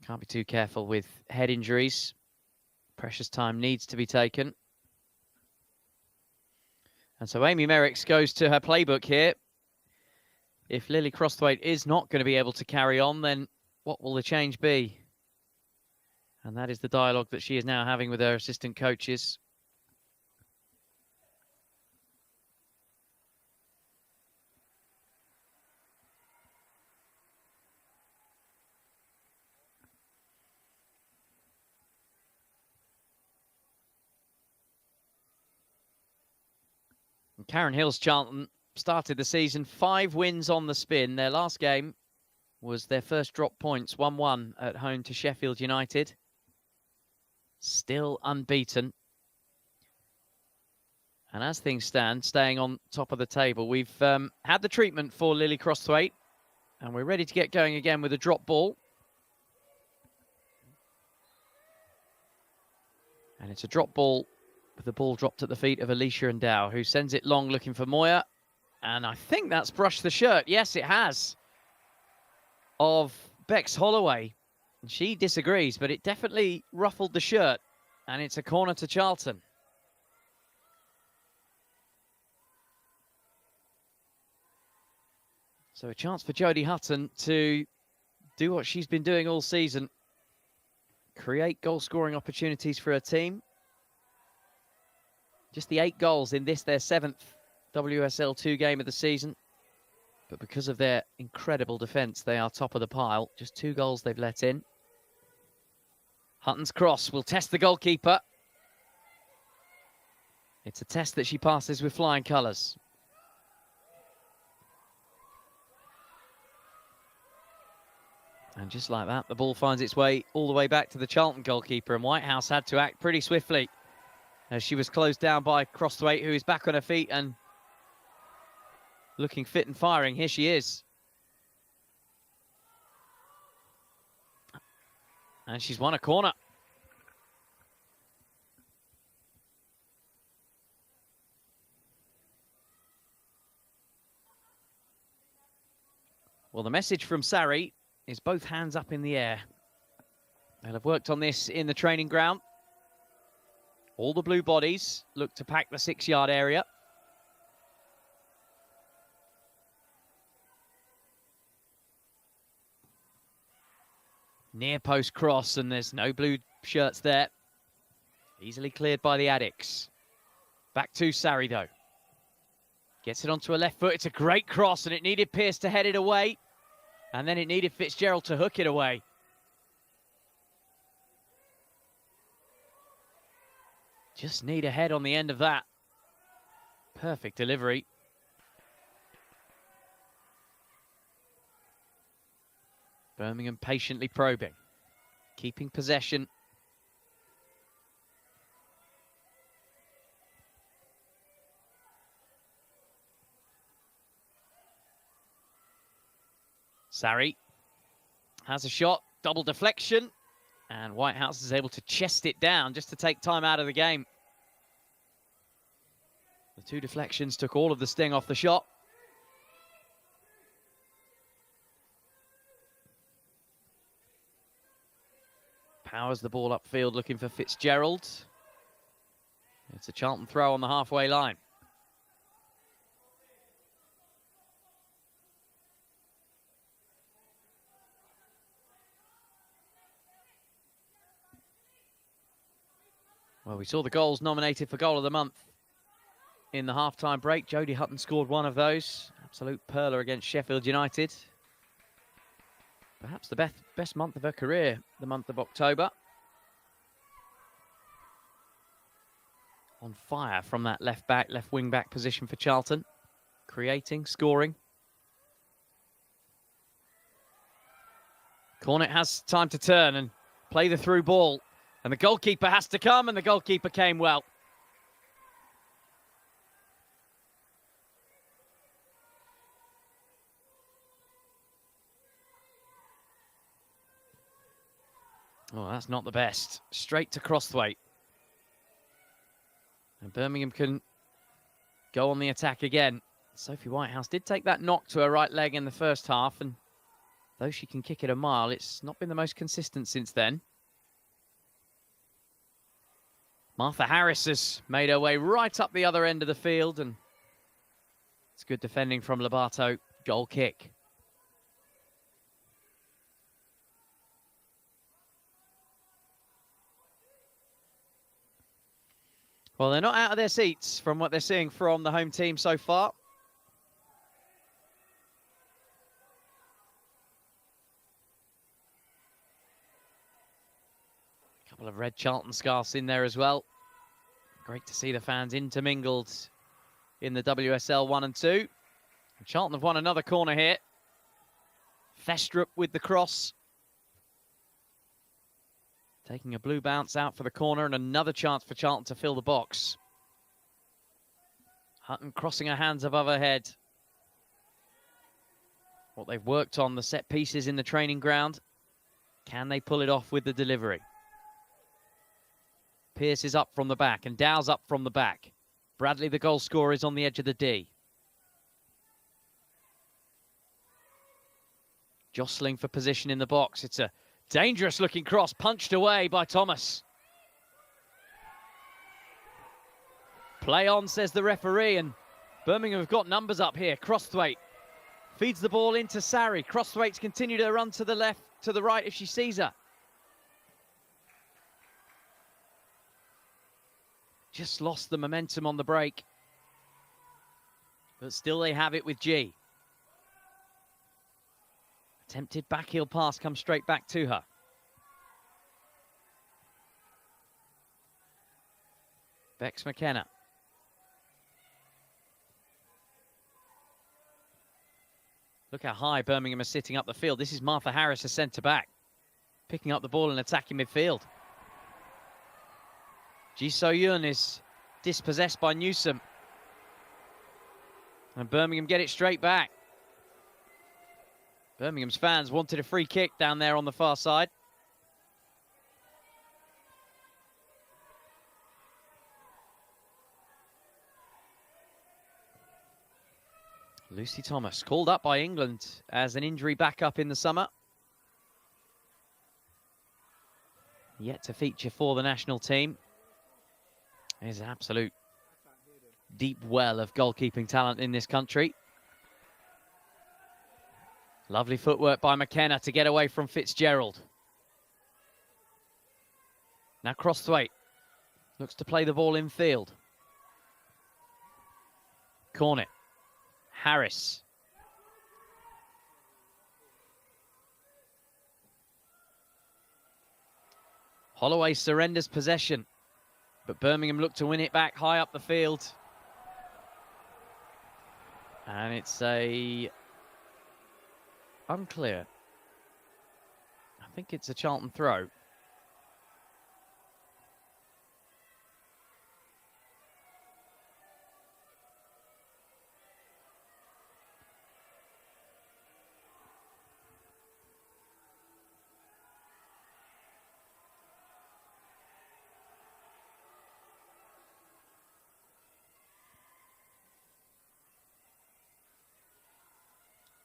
Can't be too careful with head injuries. Precious time needs to be taken. And so Amy Merricks goes to her playbook here. If Lily Crosthwaite is not going to be able to carry on, then what will the change be? And that is the dialogue that she is now having with her assistant coaches. And Karen Hill's Charlton started the season 5 wins on the spin. Their last game was their first drop points, 1-1 at home to Sheffield United. Still unbeaten. And as things stand, staying on top of the table, we've had the treatment for Lily Crosthwaite, and we're ready to get going again with a drop ball. And it's a drop ball with the ball dropped at the feet of Alicia Endow, who sends it long looking for Moya. And I think that's brushed the shirt. Yes, it has. Of Bex Holloway. And she disagrees, but it definitely ruffled the shirt. And it's a corner to Charlton. So a chance for Jodie Hutton to do what she's been doing all season. Create goal-scoring opportunities for her team. Just the 8 goals in this, their 7th WSL 2 game of the season. But because of their incredible defence, they are top of the pile. Just 2 goals they've let in. Hutton's cross will test the goalkeeper. It's a test that she passes with flying colours. And just like that, the ball finds its way all the way back to the Charlton goalkeeper. And Whitehouse had to act pretty swiftly as she was closed down by Crosthwaite, who is back on her feet and looking fit and firing. Here she is. And she's won a corner. Well, the message from Sarri is both hands up in the air. They'll have worked on this in the training ground. All the blue bodies look to pack the 6-yard area. Near post cross, and there's no blue shirts there. Easily cleared by the Addicts. Back to Sarri, though. Gets it onto her left foot. It's a great cross, and it needed Pearce to head it away. And then it needed Fitzgerald to hook it away. Just need a head on the end of that. Perfect delivery. Birmingham patiently probing, keeping possession. Sarri has a shot, double deflection, and Whitehouse is able to chest it down just to take time out of the game. The 2 deflections took all of the sting off the shot. Powers the ball upfield looking for Fitzgerald. It's a Charlton throw on the halfway line. Well, we saw the goals nominated for Goal of the Month in the half-time break. Jodie Hutton scored one of those. Absolute pearler against Sheffield United. Perhaps the best month of her career, the month of October. On fire from that left wing back position for Charlton. Creating, scoring. Cornet has time to turn and play the through ball. And the goalkeeper has to come, and the goalkeeper came well. Oh, that's not the best. Straight to Crosthwaite. And Birmingham can go on the attack again. Sophie Whitehouse did take that knock to her right leg in the first half, and though she can kick it a mile, it's not been the most consistent since then. Martha Harris has made her way right up the other end of the field, and it's good defending from Lobato. Goal kick. Well, they're not out of their seats from what they're seeing from the home team so far. A couple of red Charlton scarves in there as well. Great to see the fans intermingled in the WSL 1 and 2. And Charlton have won another corner here. Thestrup with the cross. Taking a blue bounce out for the corner, and another chance for Charlton to fill the box. Hutton crossing her hands above her head. What they've worked on, the set pieces in the training ground. Can they pull it off with the delivery? Pearce is up from the back, and Dow's up from the back. Bradley, the goal scorer, is on the edge of the D. Jostling for position in the box. It's a dangerous looking cross, punched away by Thomas. Play on, says the referee, and Birmingham have got numbers up here. Crosthwaite feeds the ball into Sarri. Crosthwaite's continued to run to the left, to the right if she sees her. Just lost the momentum on the break. But still they have it with G. Attempted backheel pass comes straight back to her. Bex McKenna. Look how high Birmingham are sitting up the field. This is Martha Harris, a centre-back, picking up the ball and attacking midfield. Ji So-yun is dispossessed by Newsom. And Birmingham get it straight back. Birmingham's fans wanted a free kick down there on the far side. Lucy Thomas, called up by England as an injury backup in the summer. Yet to feature for the national team. There's an absolute deep well of goalkeeping talent in this country. Lovely footwork by McKenna to get away from Fitzgerald. Now Crosthwaite looks to play the ball in field. Cornet. Harris. Holloway surrenders possession, but Birmingham look to win it back high up the field. And it's unclear. I think it's a Charlton throw.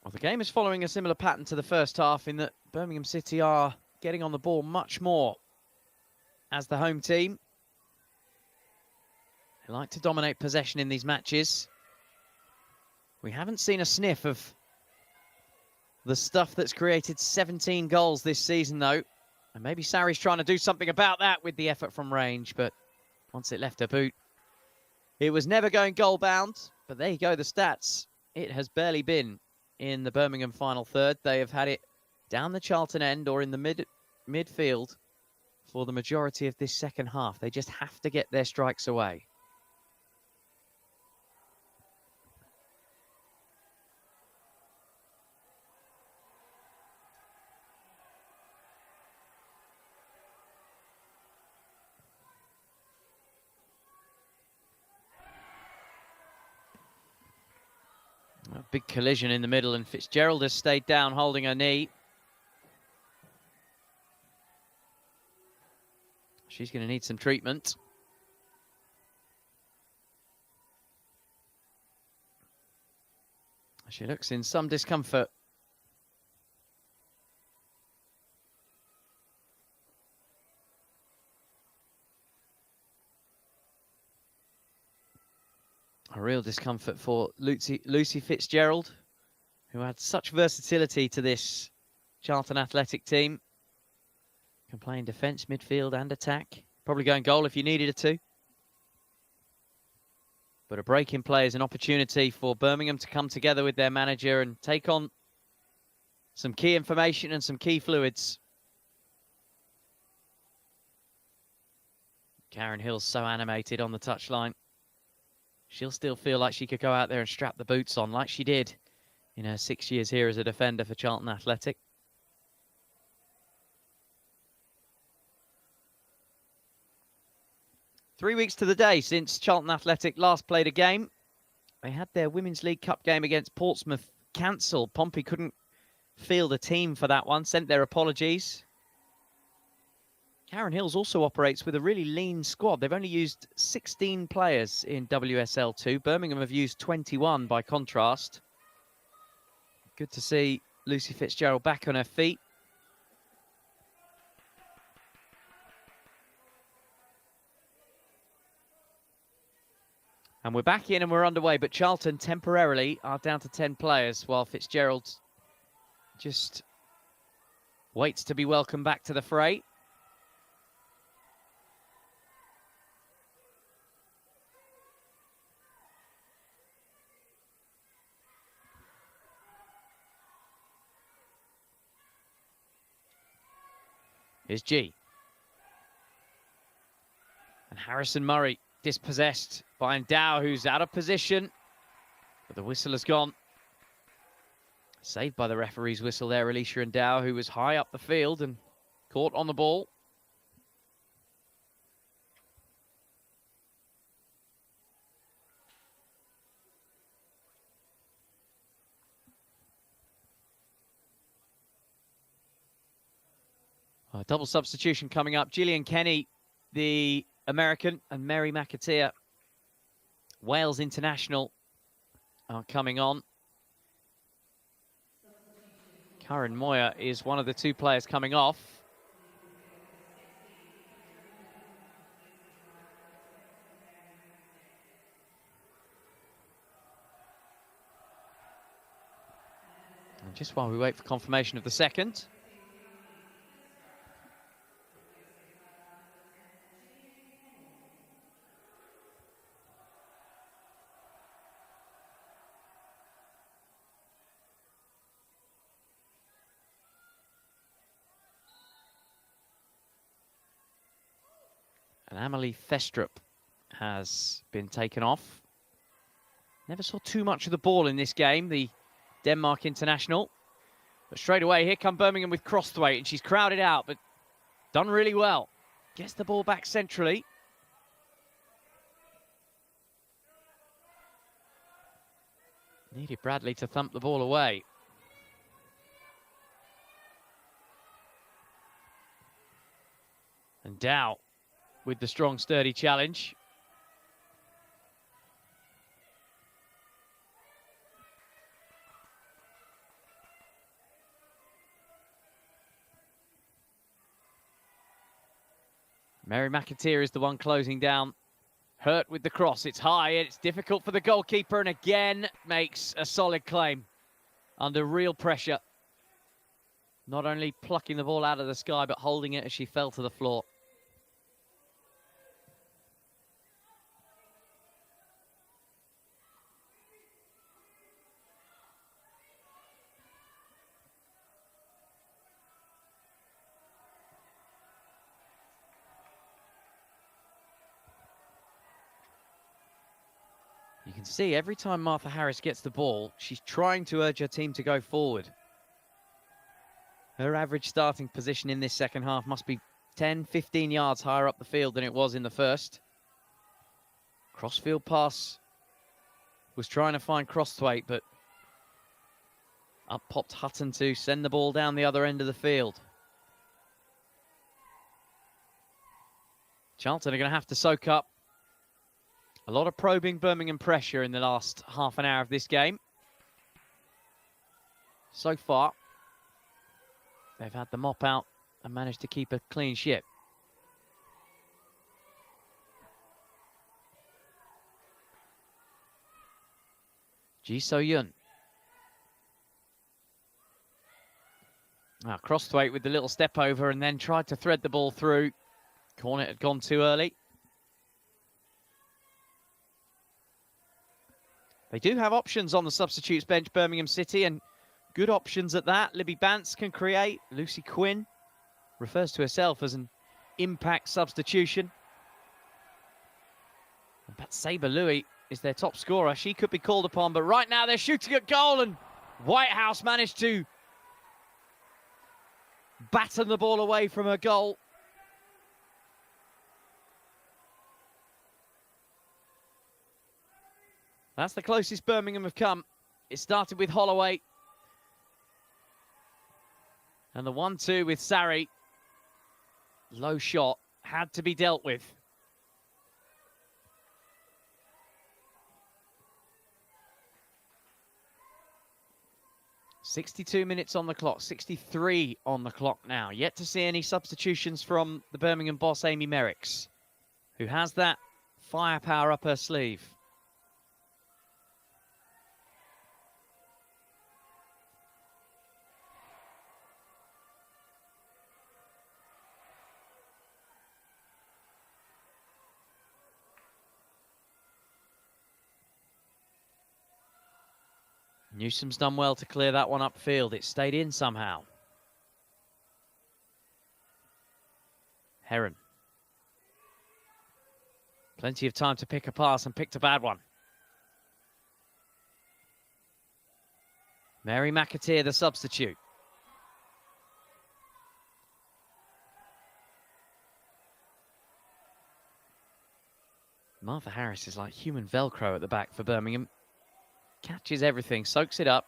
Well, the game is following a similar pattern to the first half in that Birmingham City are getting on the ball much more as the home team. They like to dominate possession in these matches. We haven't seen a sniff of the stuff that's created 17 goals this season, though. And maybe Sarri's trying to do something about that with the effort from range, but once it left her boot. It was never going goal bound, but there you go, the stats. It has barely been in the Birmingham final third. They have had it down the Charlton end or in the midfield for the majority of this second half. They just have to get their strikes away. A big collision in the middle, and Fitzgerald has stayed down holding her knee. She's going to need some treatment. She looks in some discomfort. A real discomfort for Lucy Fitzgerald, who had such versatility to this Charlton Athletic team. Can play in defence, midfield and attack. Probably going goal if you needed it to. But a break in play is an opportunity for Birmingham to come together with their manager and take on some key information and some key fluids. Karen Hill's so animated on the touchline. She'll still feel like she could go out there and strap the boots on like she did in her 6 years here as a defender for Charlton Athletic. Three weeks to the day since Charlton Athletic last played a game. They had their Women's League Cup game against Portsmouth cancelled. Pompey couldn't field a team for that one, sent their apologies. Karen Hills also operates with a really lean squad. They've only used 16 players in WSL2. Birmingham have used 21 by contrast. Good to see Lucy Fitzgerald back on her feet. And we're back in and we're underway, but Charlton temporarily are down to 10 players while Fitzgerald just waits to be welcomed back to the fray. Here's G. And Harrison Murray dispossessed by Ndow, who's out of position. But the whistle has gone. Saved by the referee's whistle there, Alicia Ndow, who was high up the field and caught on the ball. Double substitution coming up. Gillian Kenny, the American, and Mary McAteer, Wales international, are coming on. Karen Moyer is one of the two players coming off. And just while we wait for confirmation of the second. And Amelie Thestrup has been taken off. Never saw too much of the ball in this game, the Denmark international. But straight away, here come Birmingham with Crosthwaite, and she's crowded out, but done really well. Gets the ball back centrally. Needed Bradley to thump the ball away. And Dow with the strong, sturdy challenge. Mary McAteer is the one closing down. Hurt with the cross. It's high and it's difficult for the goalkeeper, and again makes a solid claim under real pressure. Not only plucking the ball out of the sky, but holding it as she fell to the floor. see every time Martha Harris gets the ball, she's trying to urge her team to go forward. Her average starting position in this second half must be 10, 15 yards higher up the field than it was in the first. Crossfield pass was trying to find Crosthwaite, but up popped Hutton to send the ball down the other end of the field. Charlton are going to have to soak up a lot of probing Birmingham pressure in the last half an hour of this game. So far, they've had the mop out and managed to keep a clean ship. Ji So-yun. Now, Crosthwaite with the little step over and then tried to thread the ball through. Cornet had gone too early. They do have options on the substitutes bench, Birmingham City, and good options at that. Libby Bance can create. Lucy Quinn refers to herself as an impact substitution. But Sabre Louis is their top scorer. She could be called upon, but right now they're shooting at goal, and Whitehouse managed to batten the ball away from her goal. That's the closest Birmingham have come. It started with Holloway. And the 1-2 with Sarri. Low shot had to be dealt with. "62 minutes on the clock, 63 on the clock now. Yet to see any substitutions from the Birmingham boss, Amy Merricks, who has that firepower up her sleeve. Newsom's done well to clear that one upfield. It stayed in somehow. Heron. Plenty of time to pick a pass and picked a bad one. Mary McAteer, the substitute. Martha Harris is like human Velcro at the back for Birmingham. Catches everything, soaks it up.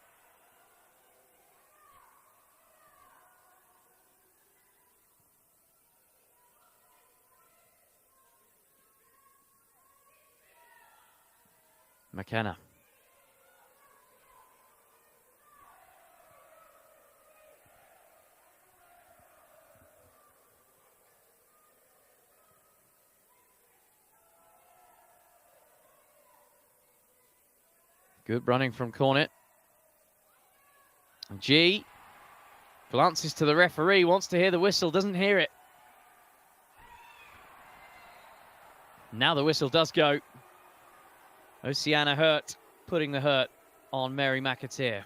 McKenna. Good running from Cornet. G glances to the referee, wants to hear the whistle, doesn't hear it. Now the whistle does go. Oceana Hurt putting the hurt on Mary McAteer.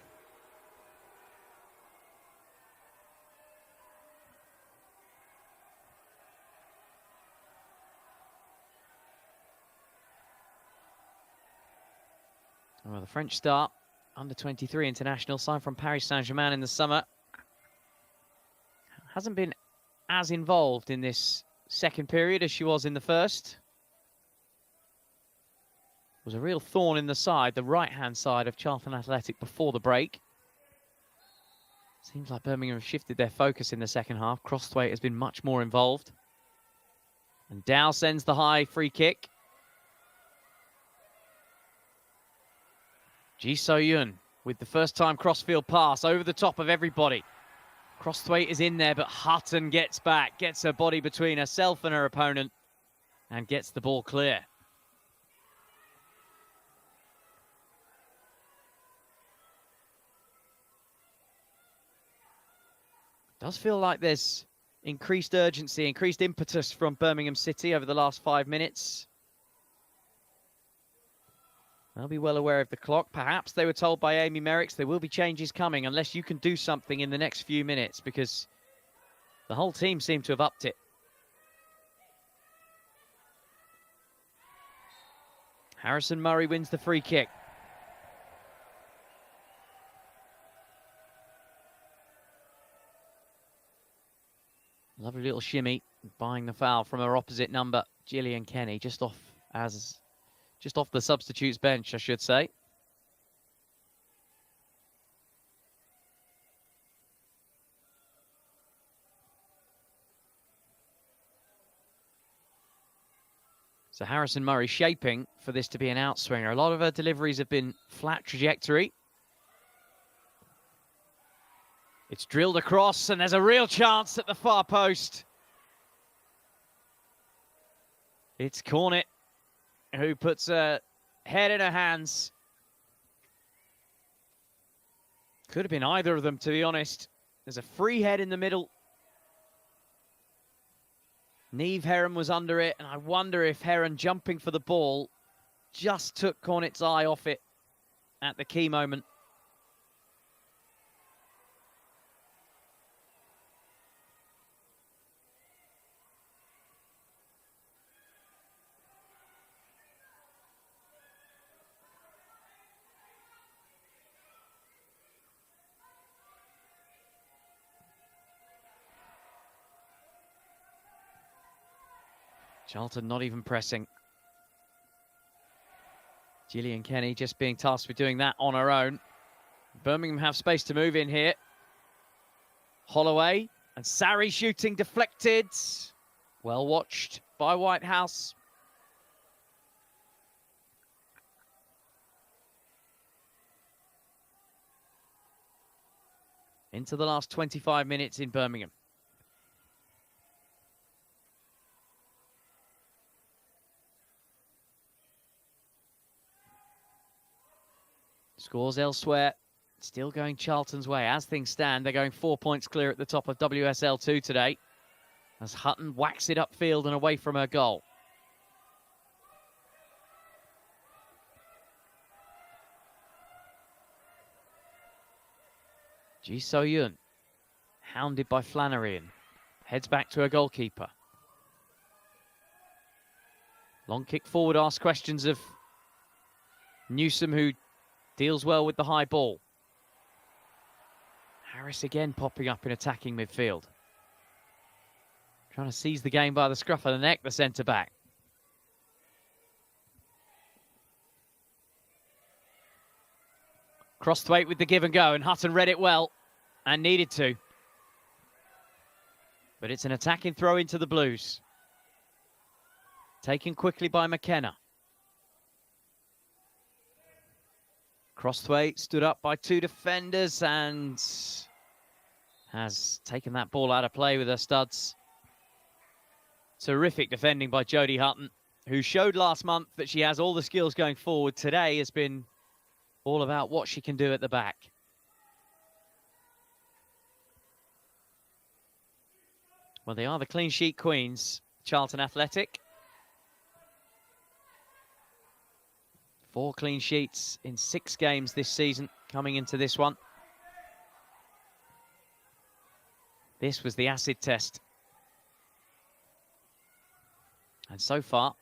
Well, the French star, under-23 international, signed from Paris Saint-Germain in the summer. Hasn't been as involved in this second period as she was in the first. Was a real thorn in the side, the right-hand side of Charlton Athletic before the break. Seems like Birmingham have shifted their focus in the second half. Crosthwaite has been much more involved. And Dow sends the high free kick. Ji So-yun with the first-time crossfield pass over the top of everybody. Crosthwaite is in there, but Hutton gets back, gets her body between herself and her opponent, and gets the ball clear. Does feel like there's increased urgency, increased impetus from Birmingham City over the last 5 minutes. They'll be well aware of the clock. Perhaps they were told by Amy Merricks there will be changes coming unless you can do something in the next few minutes, because the whole team seem to have upped it. Harrison Murray wins the free kick. Lovely little shimmy, buying the foul from her opposite number, Gillian Kenny, just off the substitutes bench, I should say. So Harrison Murray shaping for this to be an outswinger. A lot of her deliveries have been flat trajectory. It's drilled across, and there's a real chance at the far post. It's Cornet who puts her head in her hands. Could have been either of them, to be honest. There's a free head in the middle. Niamh Heron was under it, and I wonder if Heron jumping for the ball just took Cornet's eye off it at the key moment. Charlton not even pressing. Gillian Kenny just being tasked with doing that on her own. Birmingham have space to move in here. Holloway and Sarri shooting deflected. Well watched by Whitehouse. Into the last 25 minutes in Birmingham. Scores elsewhere, still going Charlton's way. As things stand, they're going 4 points clear at the top of WSL 2 today, as Hutton whacks it upfield and away from her goal. Ji So-yun, hounded by Flannery, and heads back to her goalkeeper. Long kick forward asks questions of Newsom, who deals well with the high ball. Harris again popping up in attacking midfield. Trying to seize the game by the scruff of the neck, the centre-back. Crosthwaite with the give and go, and Hutton read it well and needed to. But it's an attacking throw into the Blues. Taken quickly by McKenna. Crosthwaite stood up by two defenders and has taken that ball out of play with her studs. Terrific defending by Jodie Hutton, who showed last month that she has all the skills going forward. Today has been all about what she can do at the back. Well, they are the clean sheet queens, Charlton Athletic. 4 clean sheets in 6 games this season, coming into this one. This was the acid test. And so far,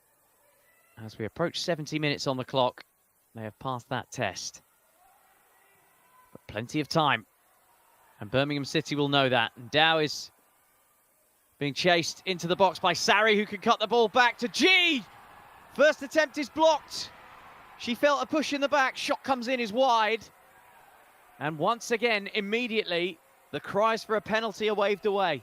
as we approach 70 minutes on the clock, they have passed that test. But plenty of time. And Birmingham City will know that. And Dow is being chased into the box by Sarri, who can cut the ball back to G. First attempt is blocked. She felt a push in the back. Shot comes in, is wide. And once again, immediately, the cries for a penalty are waved away.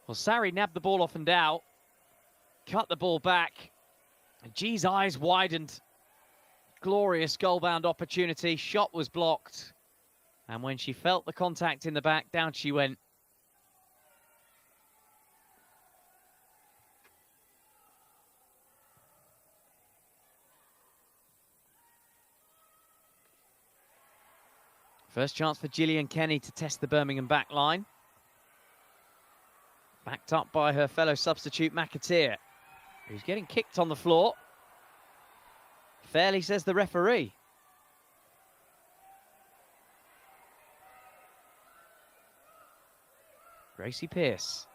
Well, Sarri nabbed the ball off and Dow. Cut the ball back. And G's eyes widened. Glorious goal-bound opportunity. Shot was blocked. And when she felt the contact in the back, down she went. First chance for Gillian Kenny to test the Birmingham back line. Backed up by her fellow substitute McAteer, who's getting kicked on the floor. Fairly, says the referee. Gracie Pearce.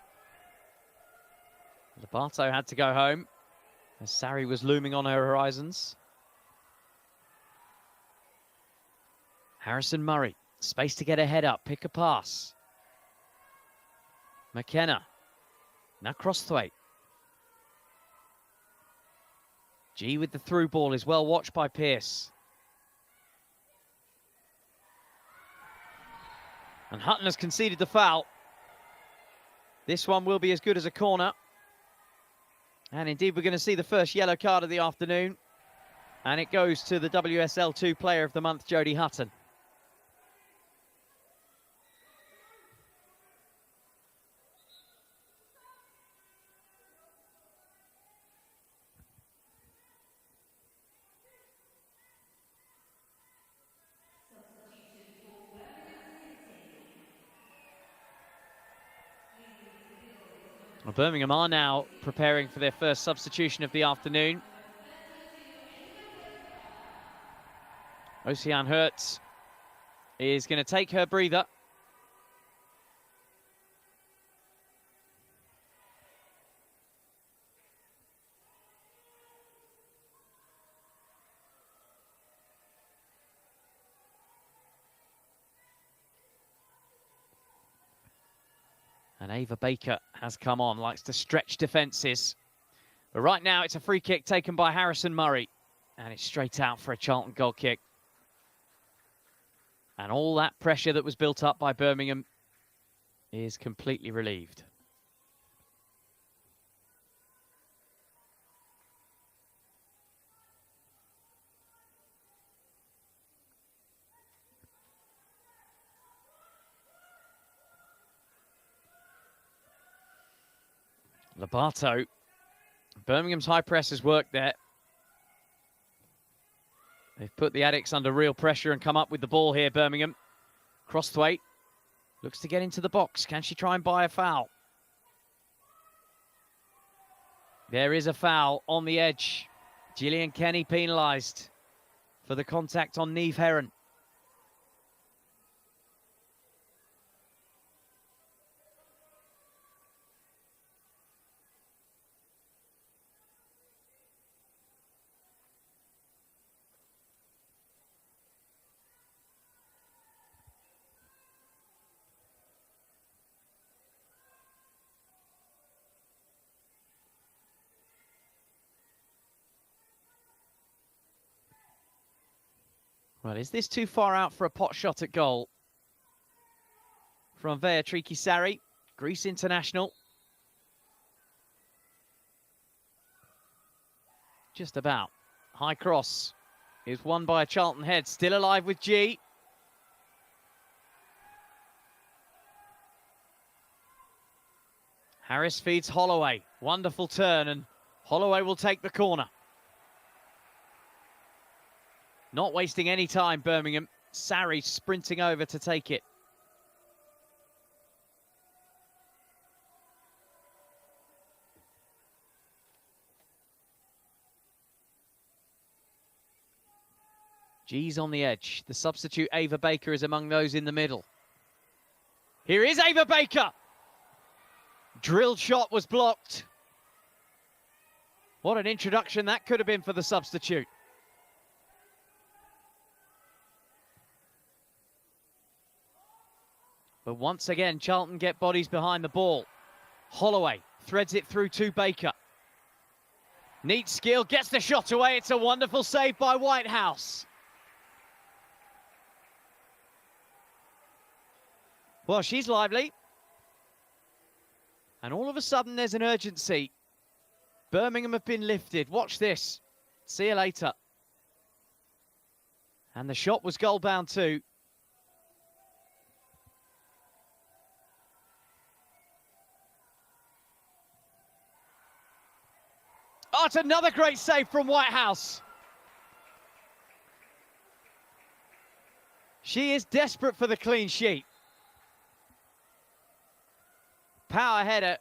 Lobato had to go home as Sarri was looming on her horizons. Harrison Murray, space to get a head up, pick a pass. McKenna, now Crosthwaite. G with the through ball is well watched by Pearce. And Hutton has conceded the foul. This one will be as good as a corner. And indeed, we're going to see the first yellow card of the afternoon. And it goes to the WSL 2 Player of the Month, Jodie Hutton. Well, Birmingham are now preparing for their first substitution of the afternoon. Oceane Hertz is going to take her breather. And Ava Baker has come on, likes to stretch defences. But right now it's a free kick taken by Harrison Murray. And it's straight out for a Charlton goal kick. And all that pressure that was built up by Birmingham is completely relieved. Lobato. Birmingham's high press has worked there. They've put the Addicts under real pressure and come up with the ball here, Birmingham. Crosthwaite looks to get into the box. Can she try and buy a foul? There is a foul on the edge. Gillian Kenny penalised for the contact on Niamh Heron. Well, is this too far out for a pot shot at goal from Vea Triki-Sari, Greece international? Just about. High cross is won by a Charlton head, still alive with G. Harris feeds Holloway, wonderful turn, and Holloway will take the corner. Not wasting any time, Birmingham. Sarri sprinting over to take it. G's on the edge. The substitute Ava Baker is among those in the middle. Here is Ava Baker. Drilled shot was blocked. What an introduction that could have been for the substitute. But once again, Charlton get bodies behind the ball. Holloway threads it through to Baker. Neat skill, gets the shot away. It's a wonderful save by Whitehouse. Well, she's lively. And all of a sudden, there's an urgency. Birmingham have been lifted. Watch this. See you later. And the shot was goal-bound too. Oh, it's another great save from Whitehouse. She is desperate for the clean sheet. Power header.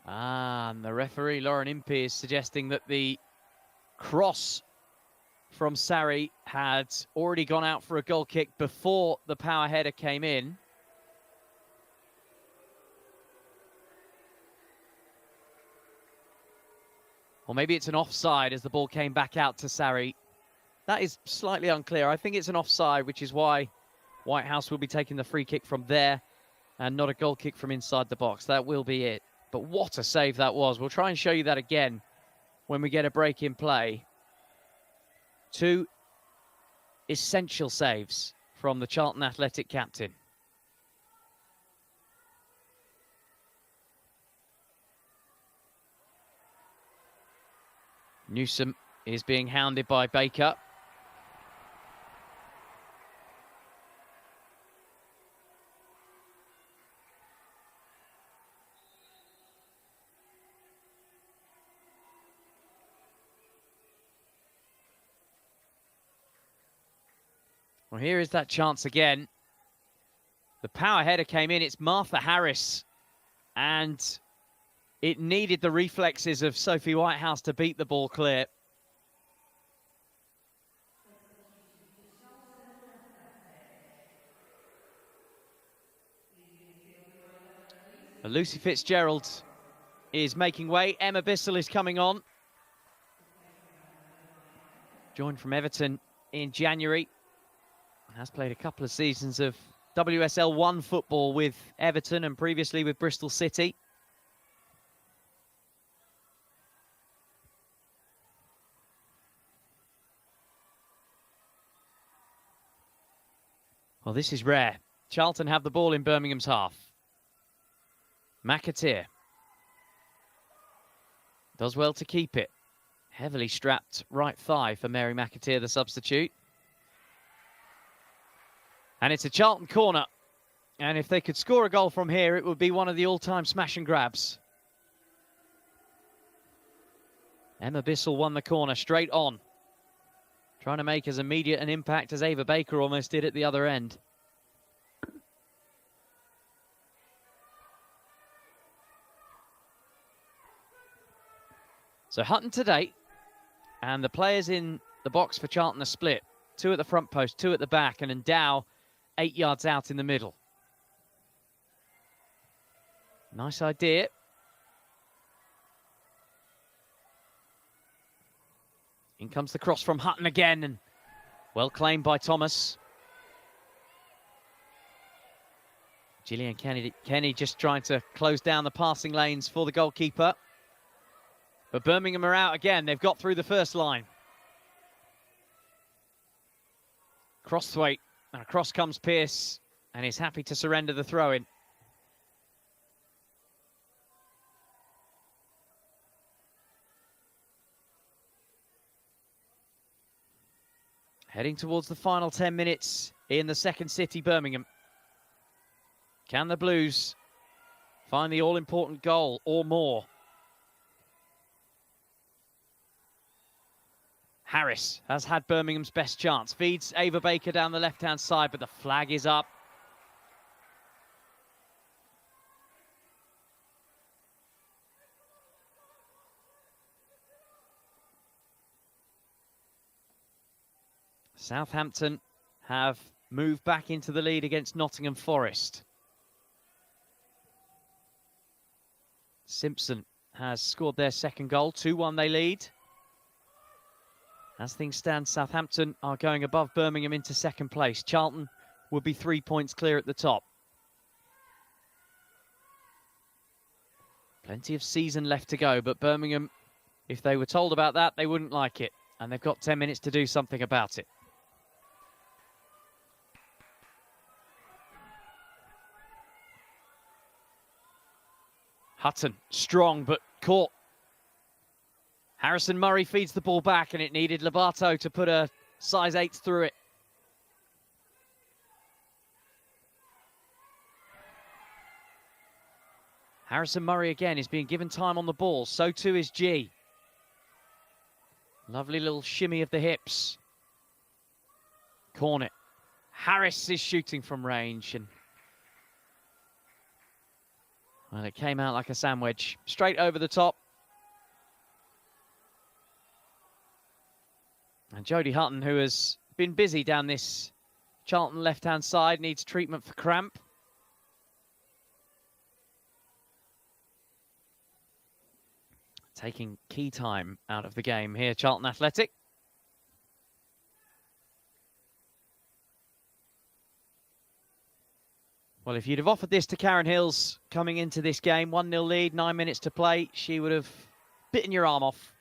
And the referee, Lauren Impey, is suggesting that the cross from Sarri had already gone out for a goal kick before the power header came in. Or maybe it's an offside as the ball came back out to Sarri. That is slightly unclear. I think it's an offside, which is why Whitehouse will be taking the free kick from there and not a goal kick from inside the box. That will be it. But what a save that was. We'll try and show you that again when we get a break in play. Two essential saves from the Charlton Athletic captain. Newsom is being hounded by Baker. Well, here is that chance again. The power header came in. It's Martha Harris. And it needed the reflexes of Sophie Whitehouse to beat the ball clear. Lucy Fitzgerald is making way. Emma Bissell is coming on. Joined from Everton in January. Has played a couple of seasons of WSL 1 football with Everton and previously with Bristol City. Well, this is rare. Charlton have the ball in Birmingham's half. McAteer does well to keep it. Heavily strapped right thigh for Mary McAteer, the substitute. And it's a Charlton corner. And if they could score a goal from here, it would be one of the all-time smash and grabs. Emma Bissell won the corner straight on. Trying to make as immediate an impact as Ava Baker almost did at the other end. So Hutton today, and the players in the box for Charlton are split. 2 at the front post, 2 at the back, and Endow 8 yards out in the middle. Nice idea. In comes the cross from Hutton again, and well claimed by Thomas. Gillian Kenny just trying to close down the passing lanes for the goalkeeper. But Birmingham are out again. They've got through the first line. Crossthwaite, and across comes Pearce, and he's happy to surrender the throw-in. Heading towards the final 10 minutes in the second city, Birmingham. Can the Blues find the all-important goal or more? Harris has had Birmingham's best chance. Feeds Ava Baker down the left-hand side, but the flag is up. Southampton have moved back into the lead against Nottingham Forest. Simpson has scored their second goal. 2-1 they lead. As things stand, Southampton are going above Birmingham into second place. Charlton would be 3 points clear at the top. Plenty of season left to go, but Birmingham, if they were told about that, they wouldn't like it. And they've got 10 minutes to do something about it. Hutton, strong, but caught. Harrison Murray feeds the ball back, and it needed Lobato to put a size 8 through it. Harrison Murray again is being given time on the ball. So too is G. Lovely little shimmy of the hips. Cornet. Harris is shooting from range, and well, it came out like a sandwich. Straight over the top. And Jodie Hutton, who has been busy down this Charlton left-hand side, needs treatment for cramp. Taking key time out of the game here, Charlton Athletic. Well, if you'd have offered this to Karen Hills coming into this game, 1-0 lead, 9 minutes to play, she would have bitten your arm off.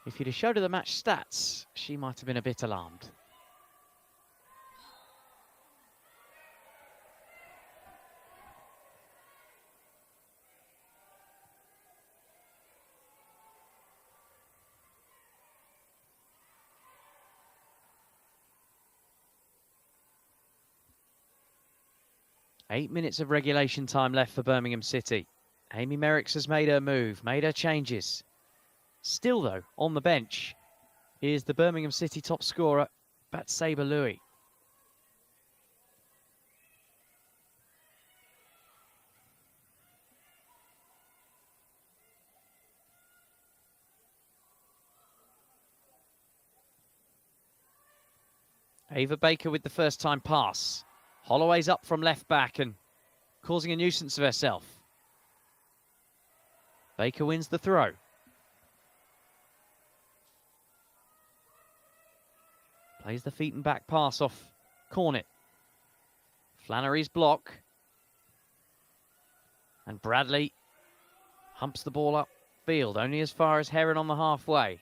If you'd have showed her the match stats, she might have been a bit alarmed. Eight minutes of regulation time left for Birmingham City. Amy Merricks has made her move, made her changes. Still, though, on the bench is the Birmingham City top scorer, Batseba Louis. Ava Baker with the first-time pass. Holloway's up from left back and causing a nuisance of herself. Baker wins the throw. Plays the feet and back pass off Cornet. Flannery's block. And Bradley humps the ball upfield, only as far as Heron on the halfway.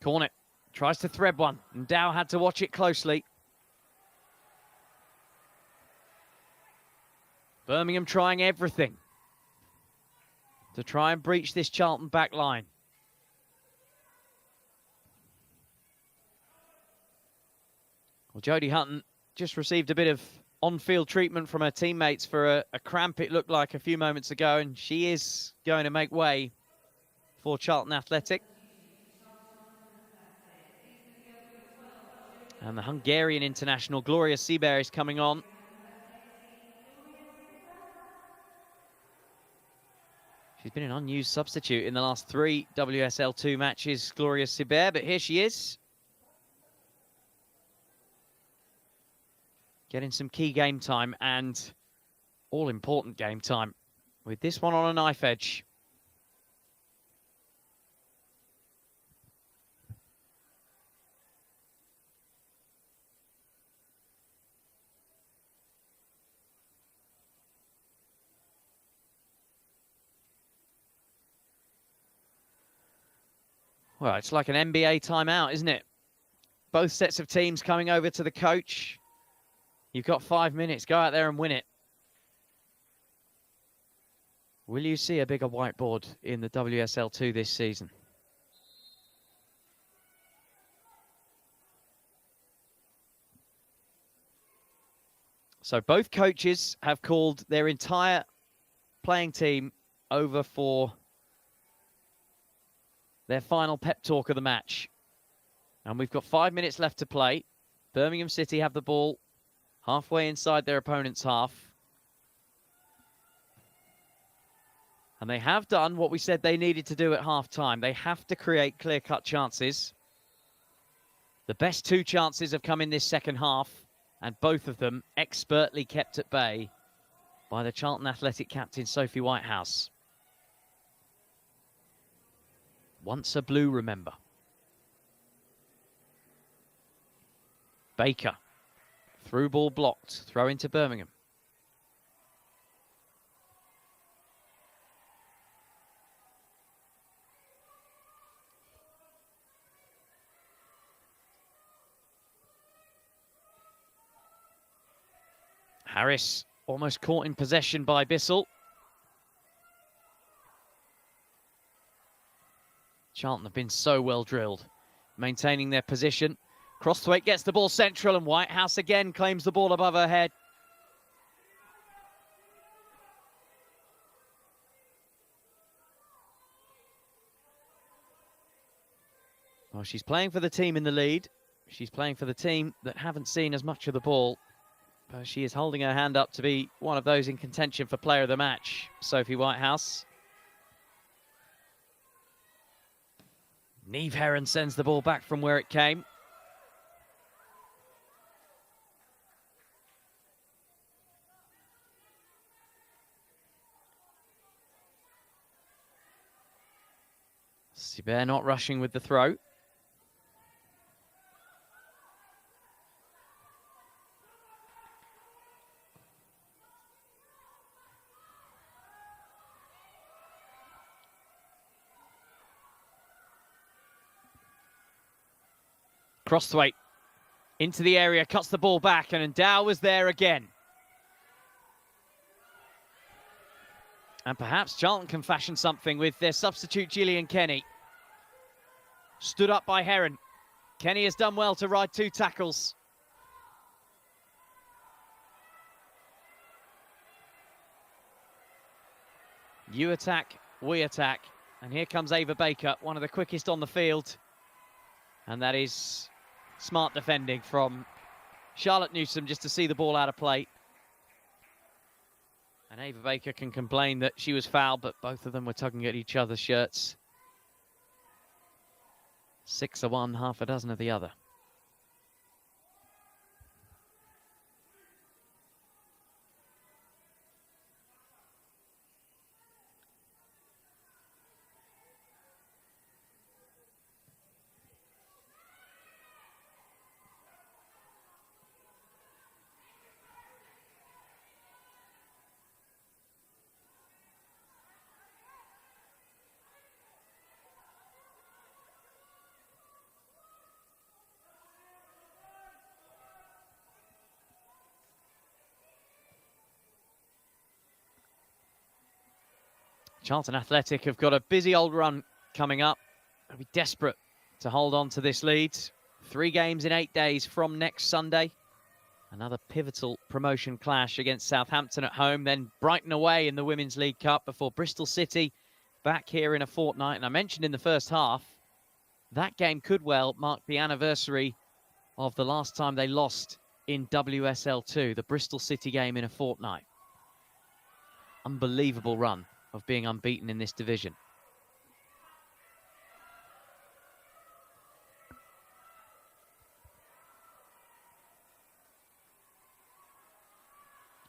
Cornet tries to thread one, and Dow had to watch it closely. Birmingham trying everything to try and breach this Charlton back line. Well, Jodie Hutton just received a bit of on-field treatment from her teammates for a cramp, it looked like a few moments ago, and she is going to make way for Charlton Athletic. And the Hungarian international, Gloria Seabear, is coming on. She's been an unused substitute in the last 3 WSL 2 matches, Gloria Seabear, but here she is. Getting some key game time and all-important game time with this one on a knife edge. Well, it's like an NBA timeout, isn't it? Both sets of teams coming over to the coach. You've got 5 minutes. Go out there and win it. Will you see a bigger whiteboard in the WSL 2 this season? So both coaches have called their entire playing team over for their final pep talk of the match. And we've got 5 minutes left to play. Birmingham City have the ball halfway inside their opponent's half. And they have done what we said they needed to do at half-time. They have to create clear-cut chances. The best 2 chances have come in this second half, and both of them expertly kept at bay by the Charlton Athletic captain, Sophie Whitehouse. Once a blue, remember. Baker. Through ball blocked. Throw into Birmingham. Harris almost caught in possession by Bissell. Charlton have been so well drilled, maintaining their position. Crosthwaite gets the ball central, and Whitehouse again claims the ball above her head. Well, she's playing for the team in the lead, She's playing for the team that haven't seen as much of the ball. But she is holding her hand up to be one of those in contention for player of the match, Sophie Whitehouse. Niamh Heron sends the ball back from where it came. Sibert not rushing with the throw. Crossthwaite into the area, cuts the ball back, and Endow was there again. And perhaps Charlton can fashion something with their substitute Gillian Kenny. Stood up by Heron. Kenny has done well to ride 2 tackles. You attack, we attack. And here comes Ava Baker, one of the quickest on the field. And that is smart defending from Charlotte Newsom just to see the ball out of play. And Ava Baker can complain that she was fouled, but both of them were tugging at each other's shirts. 6 of one, half a dozen of the other. Charlton Athletic have got a busy old run coming up. They'll be desperate to hold on to this lead. 3 games in 8 days from next Sunday. Another pivotal promotion clash against Southampton at home, then Brighton away in the Women's League Cup before Bristol City back here in a fortnight. And I mentioned in the first half, that game could well mark the anniversary of the last time they lost in WSL 2, the Bristol City game in a fortnight. Unbelievable run of being unbeaten in this division.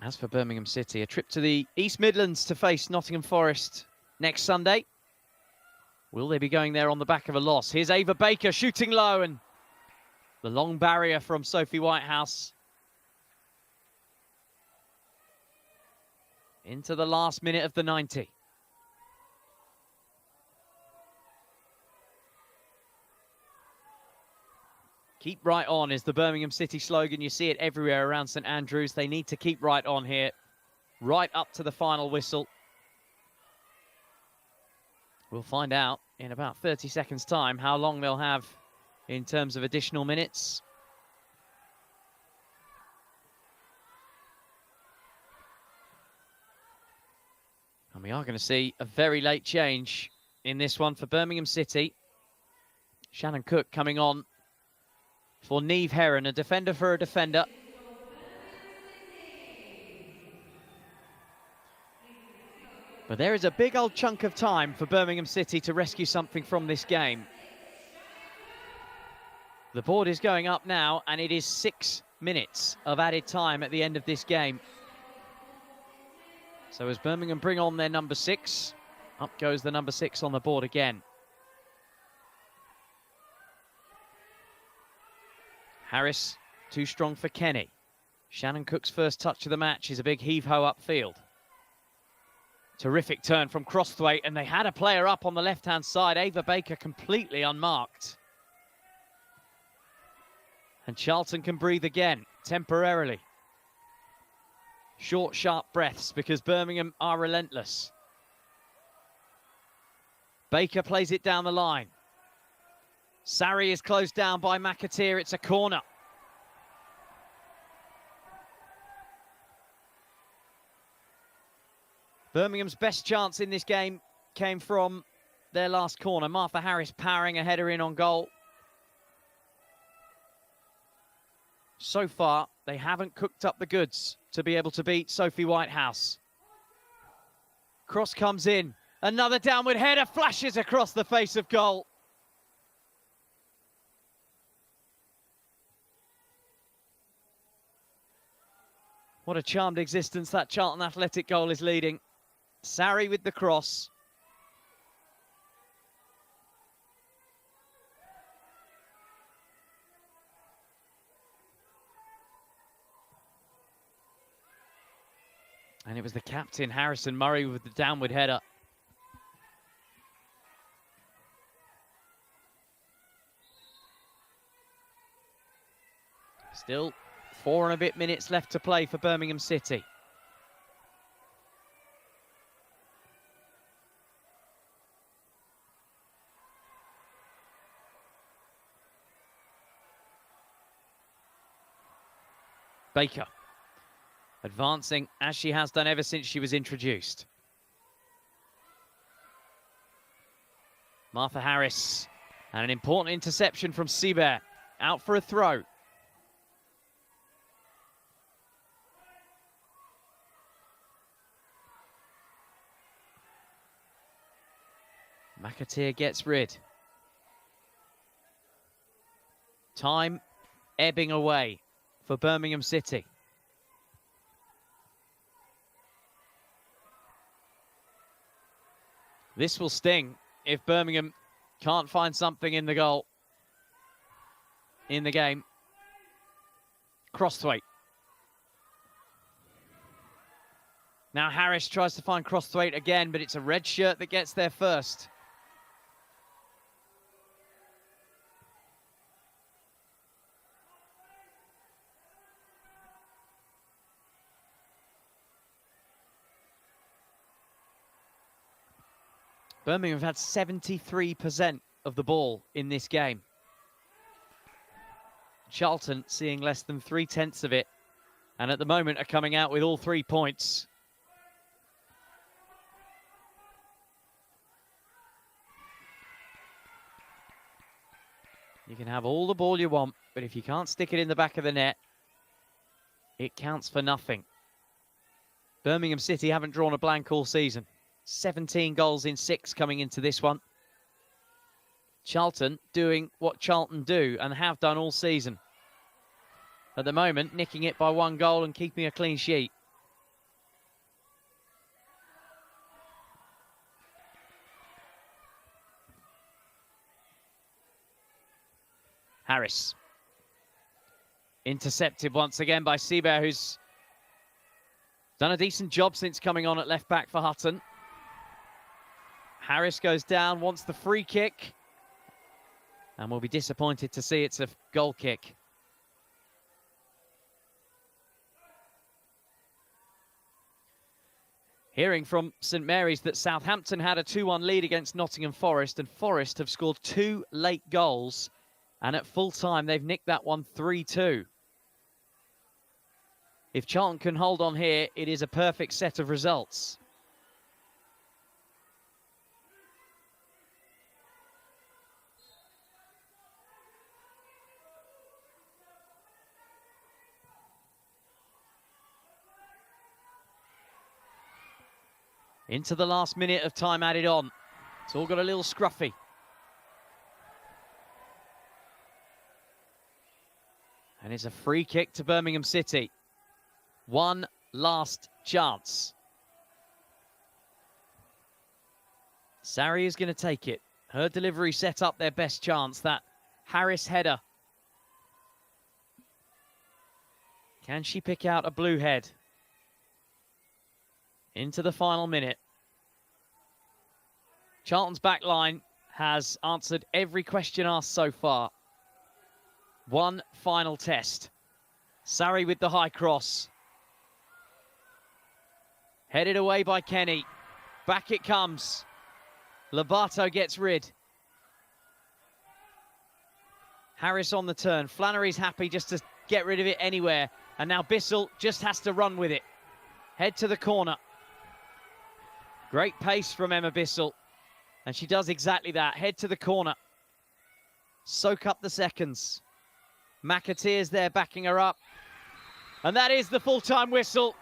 As for Birmingham City, a trip to the East Midlands to face Nottingham Forest next Sunday. Will they be going there on the back of a loss? Here's Ava Baker shooting low, and the long barrier from Sophie Whitehouse. Into the last minute of the 90. Keep right on is the Birmingham City slogan. You see it everywhere around St Andrews. They need to keep right on here, right up to the final whistle. We'll find out in about 30 seconds' time how long they'll have in terms of additional minutes. And we are going to see a very late change in this one for Birmingham City. Shannon Cook coming on for Niamh Heron, a defender for a defender. But there is a big old chunk of time for Birmingham City to rescue something from this game. The board is going up now, and it is 6 minutes of added time at the end of this game. So as Birmingham bring on their number 6, up goes the number 6 on the board again. Harris, too strong for Kenny. Shannon Cook's first touch of the match is a big heave-ho upfield. Terrific turn from Crossthwaite, and they had a player up on the left-hand side. Ava Baker completely unmarked. And Charlton can breathe again, temporarily. Short, sharp breaths, because Birmingham are relentless. Baker plays it down the line. Sarri is closed down by McAteer. It's a corner. Birmingham's best chance in this game came from their last corner. Martha Harris powering a header in on goal. So far, they haven't cooked up the goods to be able to beat Sophie Whitehouse. Cross comes in. Another downward header flashes across the face of goal. What a charmed existence that Charlton Athletic goal is leading. Sarri with the cross. And it was the captain, Harrison Murray, with the downward header. Still 4 and a bit minutes left to play for Birmingham City. Baker, advancing as she has done ever since she was introduced. Martha Harris, and an important interception from Seabear, out for a throw. McAteer gets rid. Time ebbing away for Birmingham City. This will sting if Birmingham can't find something in the goal, in the game. Crosthwaite. Now Harris tries to find Crosthwaite again, but it's a red shirt that gets there first. Birmingham have had 73% of the ball in this game. Charlton seeing less than 3/10 of it, and at the moment are coming out with all 3 points. You can have all the ball you want, but if you can't stick it in the back of the net, it counts for nothing. Birmingham City haven't drawn a blank all season. 17 goals in 6 coming into this one. Charlton doing what Charlton do and have done all season. At the moment, nicking it by 1 goal and keeping a clean sheet. Harris. Intercepted once again by Seabear, who's done a decent job since coming on at left back for Hutton. Harris goes down, wants the free kick, and will be disappointed to see it's a goal kick. Hearing from St Mary's that Southampton had a 2-1 lead against Nottingham Forest, and Forest have scored 2 late goals, and at full time they've nicked that one 3-2. If Charlton can hold on here, it is a perfect set of results. Into the last minute of time added on. It's all got a little scruffy. And it's a free kick to Birmingham City. One last chance. Sarri is going to take it. Her delivery set up their best chance, that Harris header. Can she pick out a blue head? Into the final minute. Charlton's back line has answered every question asked so far. One final test. Sarri with the high cross. Headed away by Kenny. Back it comes. Lobato gets rid. Harris on the turn. Flannery's happy just to get rid of it anywhere. And now Bissell just has to run with it. Head to the corner. Great pace from Emma Bissell. And she does exactly that. Head to the corner. Soak up the seconds. McAteer's there backing her up. And that is the full-time whistle.